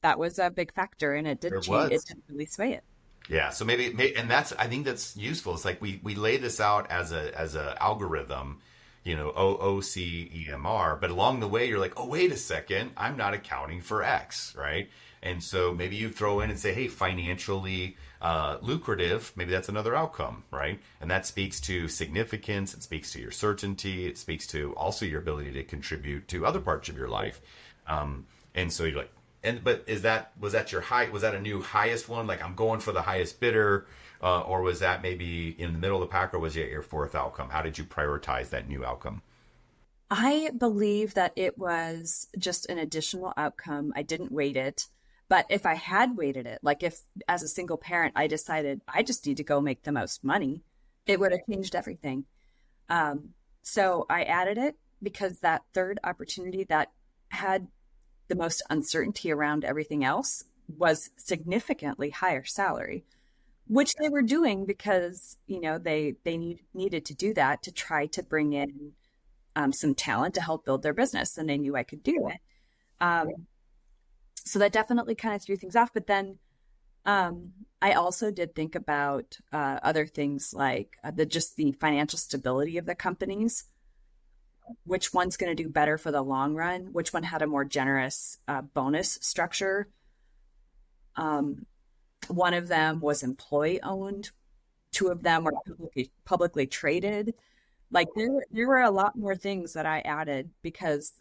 that was a big factor and it did there change. It was. didn't really sway it. Yeah, so and I think that's useful. It's like we lay this out as a algorithm, OOC EMR, but along the way you're like, oh, wait a second, I'm not accounting for X, right? And so maybe you throw in and say, hey, financially lucrative, maybe that's another outcome, right? And that speaks to significance, it speaks to your certainty, it speaks to also your ability to contribute to other parts of your life. And so you're like, but was that your was that a new highest one? Like I'm going for the highest bidder, or was that maybe in the middle of the pack, or was it your 4th outcome? How did you prioritize that new outcome? I believe that it was just an additional outcome. I didn't weight it. But if I had weighted it, like if as a single parent, I decided I just need to go make the most money, it would have changed everything. So I added it because that third opportunity that had the most uncertainty around everything else was significantly higher salary, which they were doing because, needed to do that to try to bring in some talent to help build their business. And they knew I could do it. So that definitely kind of threw things off. But then I also did think about other things like the financial stability of the companies, which one's going to do better for the long run, which one had a more generous bonus structure. One of them was employee owned. Two of them were publicly traded. Like there were a lot more things that I added because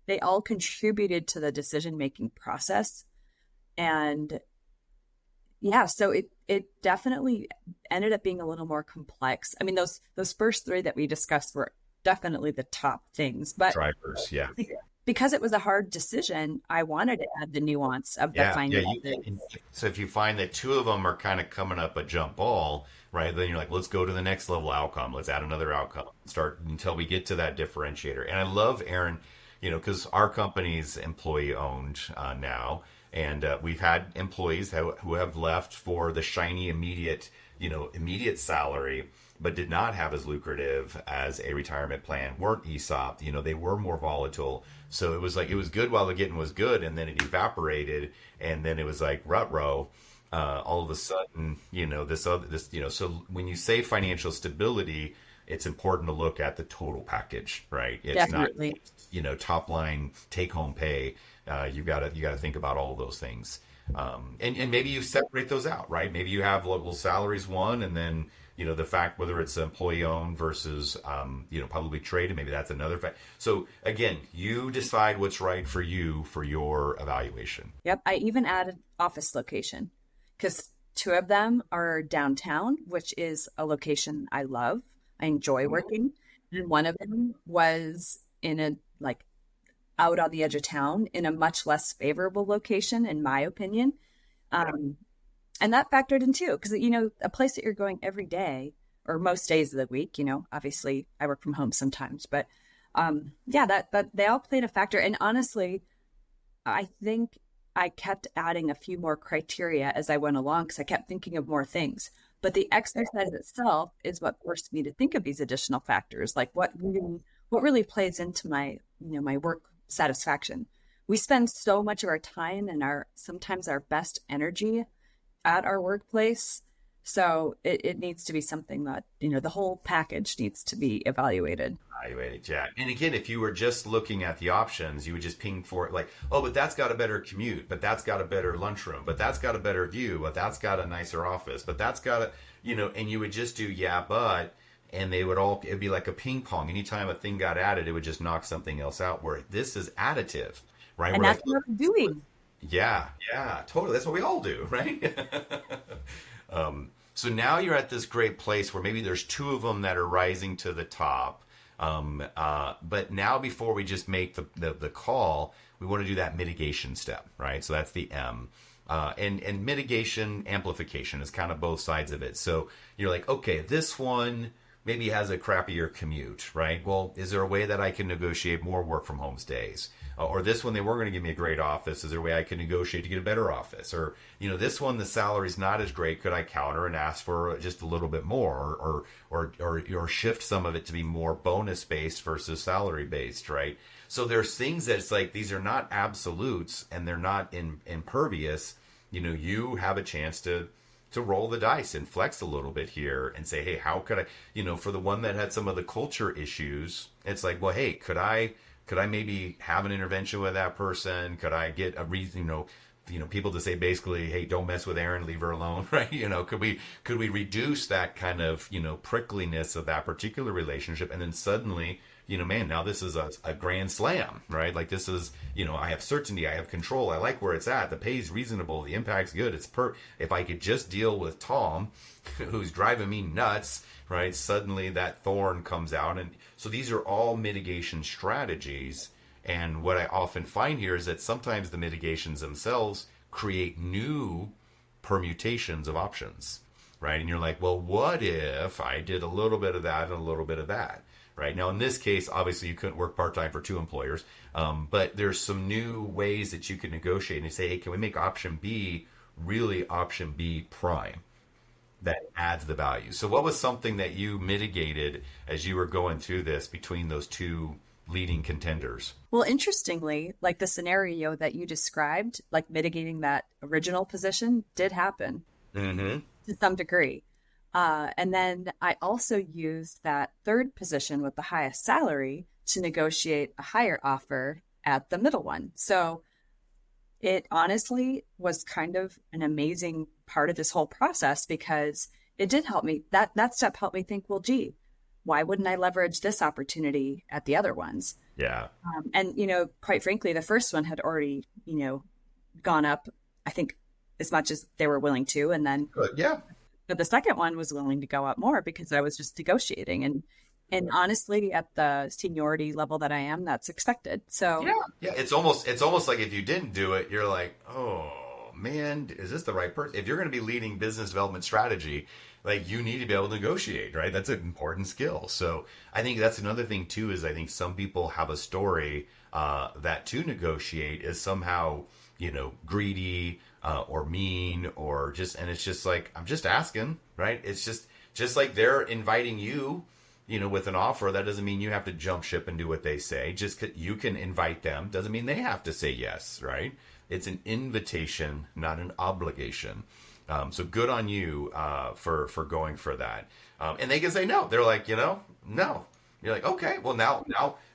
they all contributed to the decision-making process. And yeah, so it definitely ended up being a little more complex. I mean, those first three that we discussed were definitely the top things, but drivers, yeah. Because it was a hard decision, I wanted to add the nuance of the finances. So if you find that two of them are kind of coming up a jump ball, right, then you're like, let's go to the next level outcome. Let's add another outcome. Start until we get to that differentiator. And I love, Erin, because our company's employee owned now. And we've had employees who have left for the shiny, immediate salary, but did not have as lucrative as a retirement plan, weren't ESOP, they were more volatile. So it was good while the getting was good, and then it evaporated, and then it was like rut-row. All of a sudden, so when you say financial stability, it's important to look at the total package, right? It's Definitely. not, top line take home pay. You gotta think about all of those things. And maybe you separate those out, right? Maybe you have local salaries one, and then, the fact whether it's employee owned versus, publicly traded, maybe that's another fact. So again, you decide what's right for you for your evaluation. Yep. I even added office location because two of them are downtown, which is a location I love. I enjoy working. And one of them was in a out on the edge of town in a much less favorable location, in my opinion. And that factored in too, because, a place that you're going every day or most days of the week, obviously I work from home sometimes, but that they all played a factor. And honestly, I think I kept adding a few more criteria as I went along because I kept thinking of more things. But the exercise itself is what forced me to think of these additional factors, like what really plays into my, my work satisfaction. We spend so much of our time and sometimes our best energy at our workplace. So it needs to be something that, the whole package needs to be evaluated. Yeah. And again, if you were just looking at the options, you would just ping for it like, oh, but that's got a better commute, but that's got a better lunchroom, but that's got a better view, but that's got a nicer office, but that's got a, and you would just do, and it'd be like a ping pong. Anytime a thing got added, it would just knock something else out, where this is additive, right? And that's what I'm doing. Yeah, totally. That's what we all do, right? So now you're at this great place where maybe there's two of them that are rising to the top. But now before we just make the call, we want to do that mitigation step, right? So that's the M. And mitigation amplification is kind of both sides of it. So you're like, okay, this one maybe has a crappier commute, right? Well, is there a way that I can negotiate more work from home days? Or this one, they were going to give me a great office. Is there a way I can negotiate to get a better office? Or, this one, the salary's not as great. Could I counter and ask for just a little bit more, or shift some of it to be more bonus based versus salary based, right? So there's things that it's like, these are not absolutes and they're not impervious. You have a chance to roll the dice and flex a little bit here and say, hey, how could I, for the one that had some of the culture issues, it's like, well, hey, could I maybe have an intervention with that person? Could I get a reason, people to say basically, hey, don't mess with Erin, leave her alone, right? Could we reduce that kind of, prickliness of that particular relationship? And then suddenly, man, now this is a grand slam, right? Like this is, I have certainty, I have control, I like where it's at, the pay's reasonable, the impact's good, if I could just deal with Tom, who's driving me nuts, right? Suddenly that thorn comes out. And so these are all mitigation strategies. And what I often find here is that sometimes the mitigations themselves create new permutations of options, right? And you're like, well, what if I did a little bit of that and a little bit of that, right? Now, in this case, obviously, you couldn't work part-time for two employers, but there's some new ways that you can negotiate and say, hey, can we make option B really option B prime? That adds the value. So what was something that you mitigated as you were going through this between those two leading contenders? Well, interestingly, like the scenario that you described, like mitigating that original position did happen Mm-hmm. to some degree. And then I also used that third position with the highest salary to negotiate a higher offer at the middle one. So it honestly was kind of an amazing part of this whole process because it did help me. That step helped me think, well, gee, why wouldn't I leverage this opportunity at the other ones? Yeah. And, quite frankly, the first one had already, gone up, I think, as much as they were willing to. And then, Good. Yeah. but the second one was willing to go up more because I was just negotiating. And honestly, at the seniority level that I am, that's expected. So Yeah. It's almost like if you didn't do it, you're like, oh man, is this the right person? If you're going to be leading business development strategy, like you need to be able to negotiate, right? That's an important skill. So I think that's another thing too, is I think some people have a story that to negotiate is somehow, greedy or mean or just, and it's just like, I'm just asking, right? It's just like they're inviting you, with an offer. That doesn't mean you have to jump ship and do what they say. Just you can invite them doesn't mean they have to say yes, right? It's an invitation, not an obligation. So good on you for going for that. And they can say no. They're like, no. You're like, okay, well now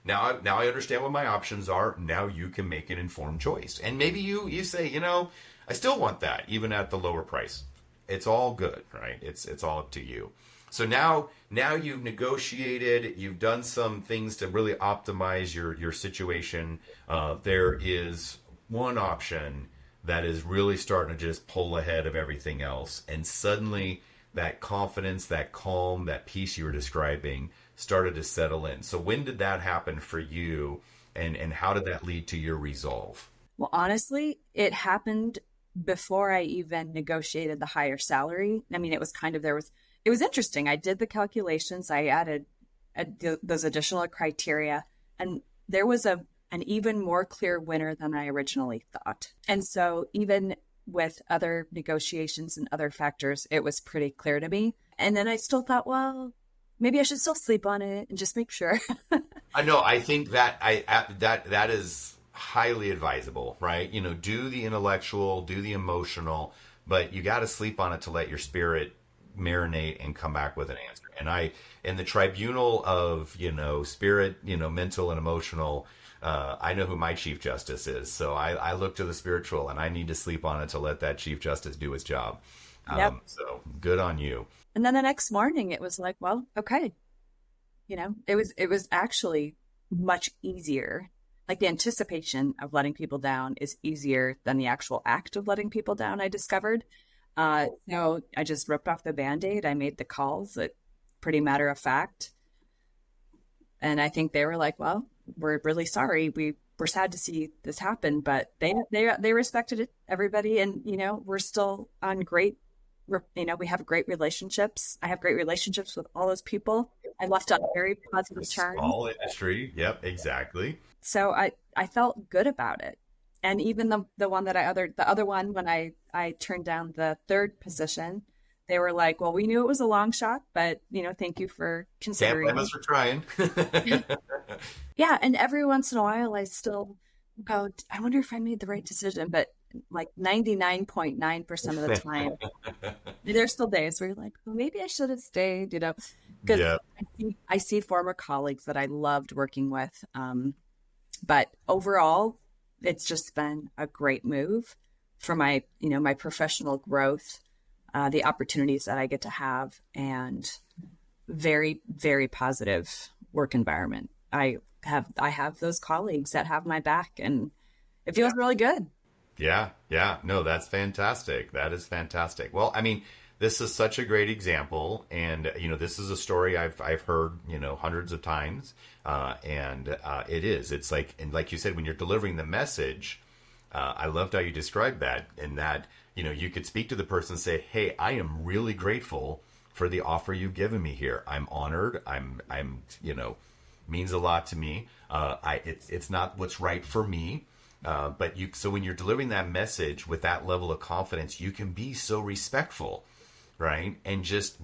I understand what my options are. Now you can make an informed choice. And maybe you say, I still want that even at the lower price. It's all good, right? It's all up to you. So now you've negotiated, you've done some things to really optimize your situation. There is one option that is really starting to just pull ahead of everything else. And suddenly that confidence, that calm, that peace you were describing started to settle in. So when did that happen for you? And how did that lead to your resolve? Well, honestly, it happened before I even negotiated the higher salary. I mean, it was it was interesting. I did the calculations. I added those additional criteria, and there was an even more clear winner than I originally thought. And so even with other negotiations and other factors, it was pretty clear to me. And then I still thought, well, maybe I should still sleep on it and just make sure. I know. I think that that is highly advisable, right? Do the intellectual, do the emotional, but you got to sleep on it to let your spirit marinate and come back with an answer. And in the tribunal of, spirit, mental and emotional, I know who my Chief Justice is. So I look to the spiritual and I need to sleep on it to let that Chief Justice do his job. Yep. So good on you. And then the next morning it was like, well, okay. It was actually much easier. Like the anticipation of letting people down is easier than the actual act of letting people down, I discovered. So I just ripped off the Band-Aid. I made the calls, pretty matter of fact. And I think they were like, well, we're really sorry. We're sad to see this happen, but they respected it, everybody. And, we're still on we have great relationships. I have great relationships with all those people. I left on very positive terms. Small industry. Yep, exactly. So I felt good about it. And even the one that the other one, when I turned down the third position, they were like, well, we knew it was a long shot, but, thank you for considering. Can't blame us for trying. Yeah. And every once in a while, I still go, I wonder if I made the right decision. But like 99.9% of the time, there's still days where you're like, well, maybe I should have stayed, because Yeah. I see former colleagues that I loved working with. But overall, it's just been a great move for my, my professional growth, the opportunities that I get to have, and very, very positive work environment. I have those colleagues that have my back, and it feels really good. Yeah. No, that's fantastic. That is fantastic. Well, I mean, this is such a great example, and this is a story I've heard hundreds of times, and it is. It's like, and like you said, when you're delivering the message, I loved how you described that, and that, you could speak to the person and say, hey, I am really grateful for the offer you've given me here. I'm honored. Means a lot to me. It's not what's right for me. So when you're delivering that message with that level of confidence, you can be so respectful, right? And just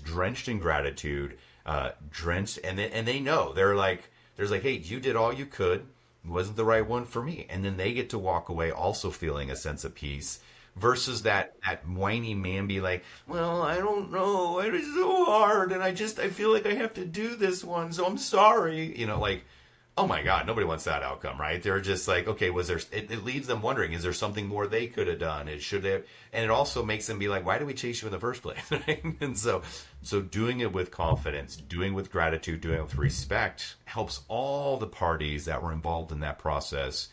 drenched in gratitude, and they know, there's like, hey, you did all you could. It wasn't the right one for me. And then they get to walk away also feeling a sense of peace, versus that whiny man be like, well, I don't know, it is so hard, and I feel like I have to do this one, so I'm sorry. Like, oh my God, nobody wants that outcome, right? They're just like, okay, it leaves them wondering, is there something more they could have done? And it also makes them be like, why did we chase you in the first place? Right? And so doing it with confidence, doing it with gratitude, doing it with respect helps all the parties that were involved in that process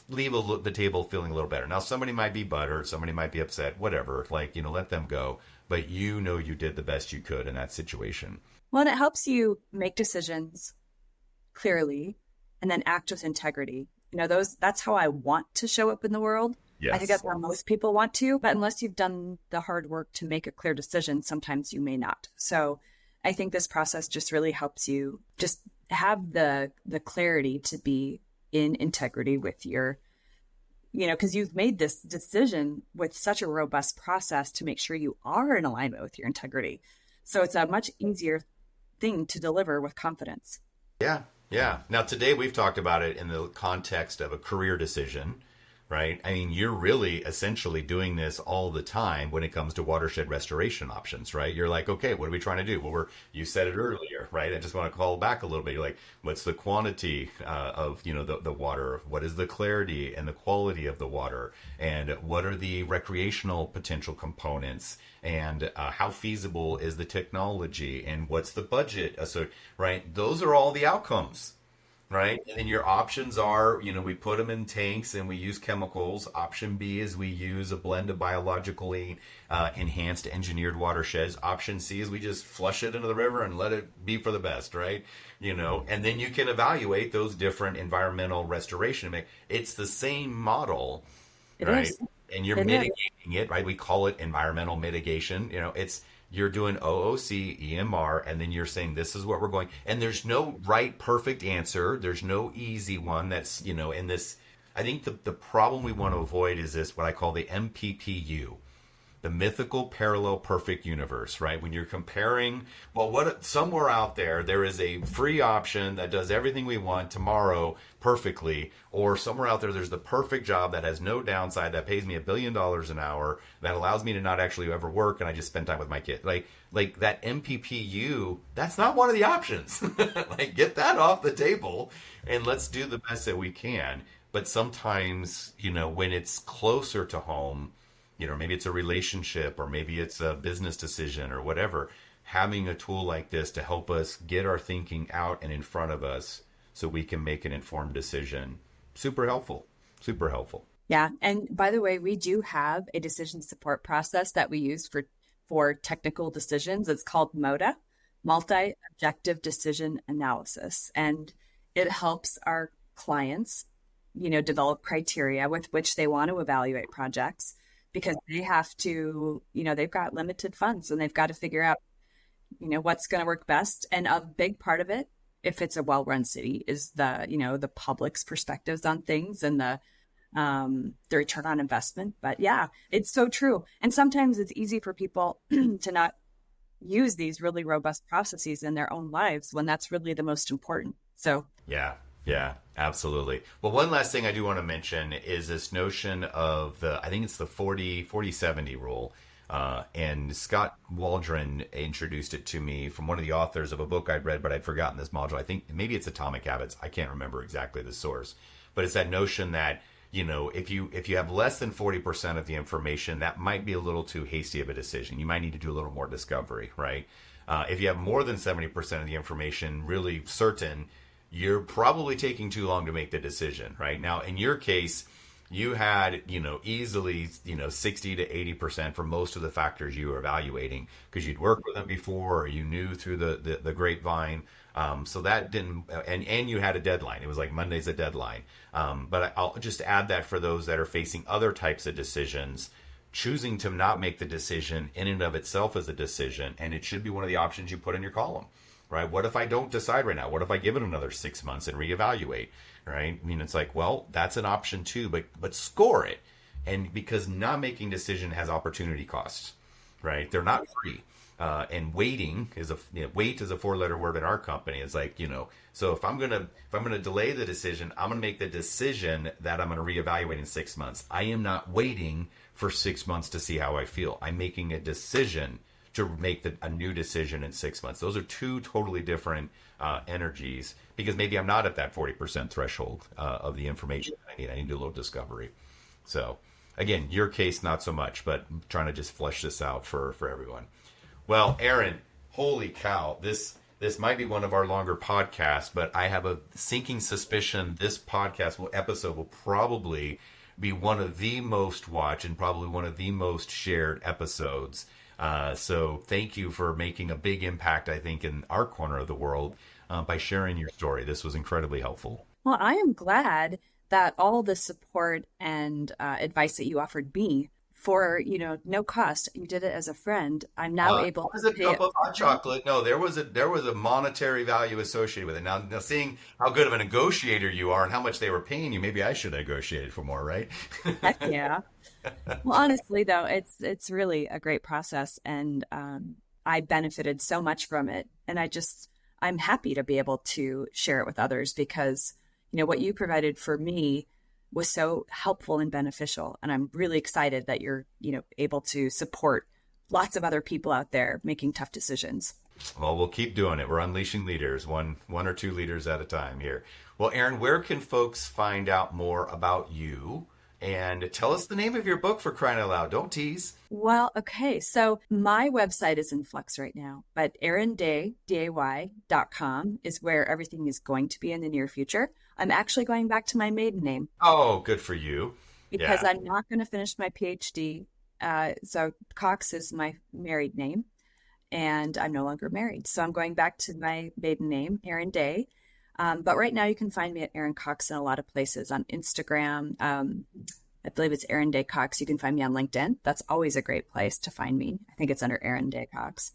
leave the table feeling a little better. Now, somebody might be buttered, somebody might be upset, whatever, let them go. But you did the best you could in that situation. Well, and it helps you make decisions clearly and then act with integrity. That's how I want to show up in the world. Yes. I think that's how most people want to, but unless you've done the hard work to make a clear decision, sometimes you may not. So I think this process just really helps you just have the clarity to be in integrity with your, because you've made this decision with such a robust process to make sure you are in alignment with your integrity. So it's a much easier thing to deliver with confidence. Yeah. Yeah. Now, today we've talked about it in the context of a career decision, right? I mean, you're really essentially doing this all the time when it comes to watershed restoration options, right? You're like, okay, what are we trying to do? Well, you said it earlier, right? I just want to call back a little bit. You're like, what's the quantity of, the water? What is the clarity and the quality of the water? And what are the recreational potential components? And how feasible is the technology? And what's the budget? So, right? Those are all the outcomes. Right. And then your options are, we put them in tanks and we use chemicals. Option B is we use a blend of biologically enhanced engineered watersheds. Option C is we just flush it into the river and let it be for the best. Right. And then you can evaluate those different environmental restoration. It's the same model. It right. Is. And you're mitigating it. Right. We call it environmental mitigation. You're doing OOC EMR, and then you're saying this is what we're going. And there's no right, perfect answer. There's no easy one that's, in this. I think the problem we want to avoid is this, what I call the MPPU, the mythical parallel perfect universe, right? When you're comparing, somewhere out there is a free option that does everything we want tomorrow perfectly, or somewhere out there's the perfect job that has no downside, that pays me $1 billion an hour, that allows me to not actually ever work, and I just spend time with my kid. Like that MPPU, that's not one of the options. Get that off the table, and let's do the best that we can. But sometimes, when it's closer to home, maybe it's a relationship, or maybe it's a business decision or whatever, having a tool like this to help us get our thinking out and in front of us so we can make an informed decision. Super helpful. Super helpful. Yeah. And by the way, we do have a decision support process that we use for technical decisions. It's called MODA, Multi-Objective Decision Analysis. And it helps our clients, develop criteria with which they want to evaluate projects, because they have to, they've got limited funds and they've got to figure out, what's going to work best. And a big part of it, if it's a well-run city, is the public's perspectives on things and the return on investment. But yeah, it's so true. And sometimes it's easy for people to not use these really robust processes in their own lives when that's really the most important. So yeah, absolutely. Well, one last thing I do want to mention is this notion of I think it's the 40-70 rule. And Scott Waldron introduced it to me from one of the authors of a book I'd read, but I'd forgotten this module. I think maybe it's Atomic Habits. I can't remember exactly the source, but it's that notion that, if you have less than 40% of the information, that might be a little too hasty of a decision. You might need to do a little more discovery, right? If you have more than 70% of the information really certain, you're probably taking too long to make the decision, right? Now, in your case, you had, easily, 60 to 80% for most of the factors you were evaluating because you'd worked with them before or you knew through the grapevine. So that didn't, and you had a deadline. It was like Monday's a deadline. But I'll just add that for those that are facing other types of decisions, choosing to not make the decision in and of itself is a decision, and it should be one of the options you put in your column, right? What if I don't decide right now? What if I give it another 6 months and reevaluate, right? I mean, it's like, well, that's an option too, but score it. And because not making decision has opportunity costs, right? They're not free. And waiting is wait is a 4-letter word in our company. It's like, so if I'm gonna delay the decision, I'm gonna make the decision that I'm gonna reevaluate in 6 months. I am not waiting for 6 months to see how I feel. I'm making a decision to make a new decision in 6 months. Those are two totally different energies, because maybe I'm not at that 40% threshold of the information I need. I need to do a little discovery. So again, your case, not so much, but I'm trying to just flesh this out for everyone. Well, Erin, holy cow, this might be one of our longer podcasts, but I have a sinking suspicion this episode will probably be one of the most watched and probably one of the most shared episodes. So thank you for making a big impact, I think, in our corner of the world by sharing your story. This was incredibly helpful. Well, I am glad that all the support and advice that you offered me for, no cost, you did it as a friend. I'm now able to pay cup of hot chocolate. No, there was a monetary value associated with it. Now seeing how good of a negotiator you are and how much they were paying you, maybe I should have negotiated for more, right? Heck yeah. Well, honestly, though, it's really a great process, and I benefited so much from it. And I'm happy to be able to share it with others because, what you provided for me was so helpful and beneficial. And I'm really excited that you're, able to support lots of other people out there making tough decisions. Well, we'll keep doing it. We're unleashing leaders, one or two leaders at a time here. Well, Erin, where can folks find out more about you? And tell us the name of your book, for crying out loud. Don't tease. Well, okay. So my website is in flux right now, but erinday.com is where everything is going to be in the near future. I'm actually going back to my maiden name. Oh, good for you. Because I'm not going to finish my PhD. So Cox is my married name, and I'm no longer married. So I'm going back to my maiden name, Erin Day. But right now you can find me at Erin Cox in a lot of places on Instagram. I believe it's Erin Day Cox. You can find me on LinkedIn. That's always a great place to find me. I think it's under Erin Day Cox.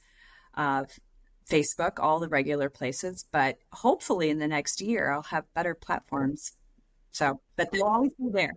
Facebook, all the regular places. But hopefully in the next year, I'll have better platforms. But they'll always be there.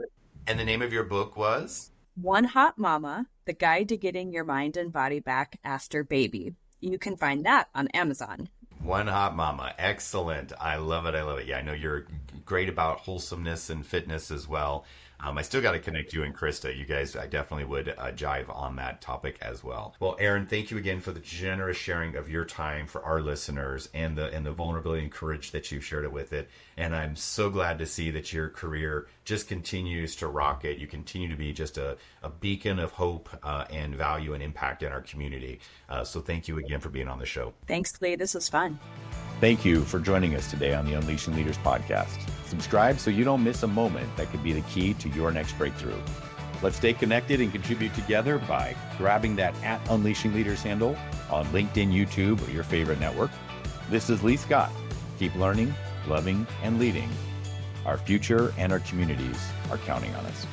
And the name of your book was? One Hot Mama, The Guide to Getting Your Mind and Body Back After Baby. You can find that on Amazon. One Hot Mama. Excellent. I love it. Yeah, I know you're great about wholesomeness and fitness as well. I still got to connect you and Krista. You guys, I definitely would jive on that topic as well. Well, Erin, thank you again for the generous sharing of your time for our listeners and the vulnerability and courage that you've shared it with it. And I'm so glad to see that your career just continues to rocket. You continue to be just a beacon of hope and value and impact in our community. So thank you again for being on the show. Thanks, Lee. This was fun. Thank you for joining us today on the Unleashing Leaders podcast. Subscribe so you don't miss a moment that could be the key to your next breakthrough. Let's stay connected and contribute together by grabbing that @Unleashing Leaders handle on LinkedIn, YouTube, or your favorite network. This is Lee Scott. Keep learning, loving, and leading. Our future and our communities are counting on us.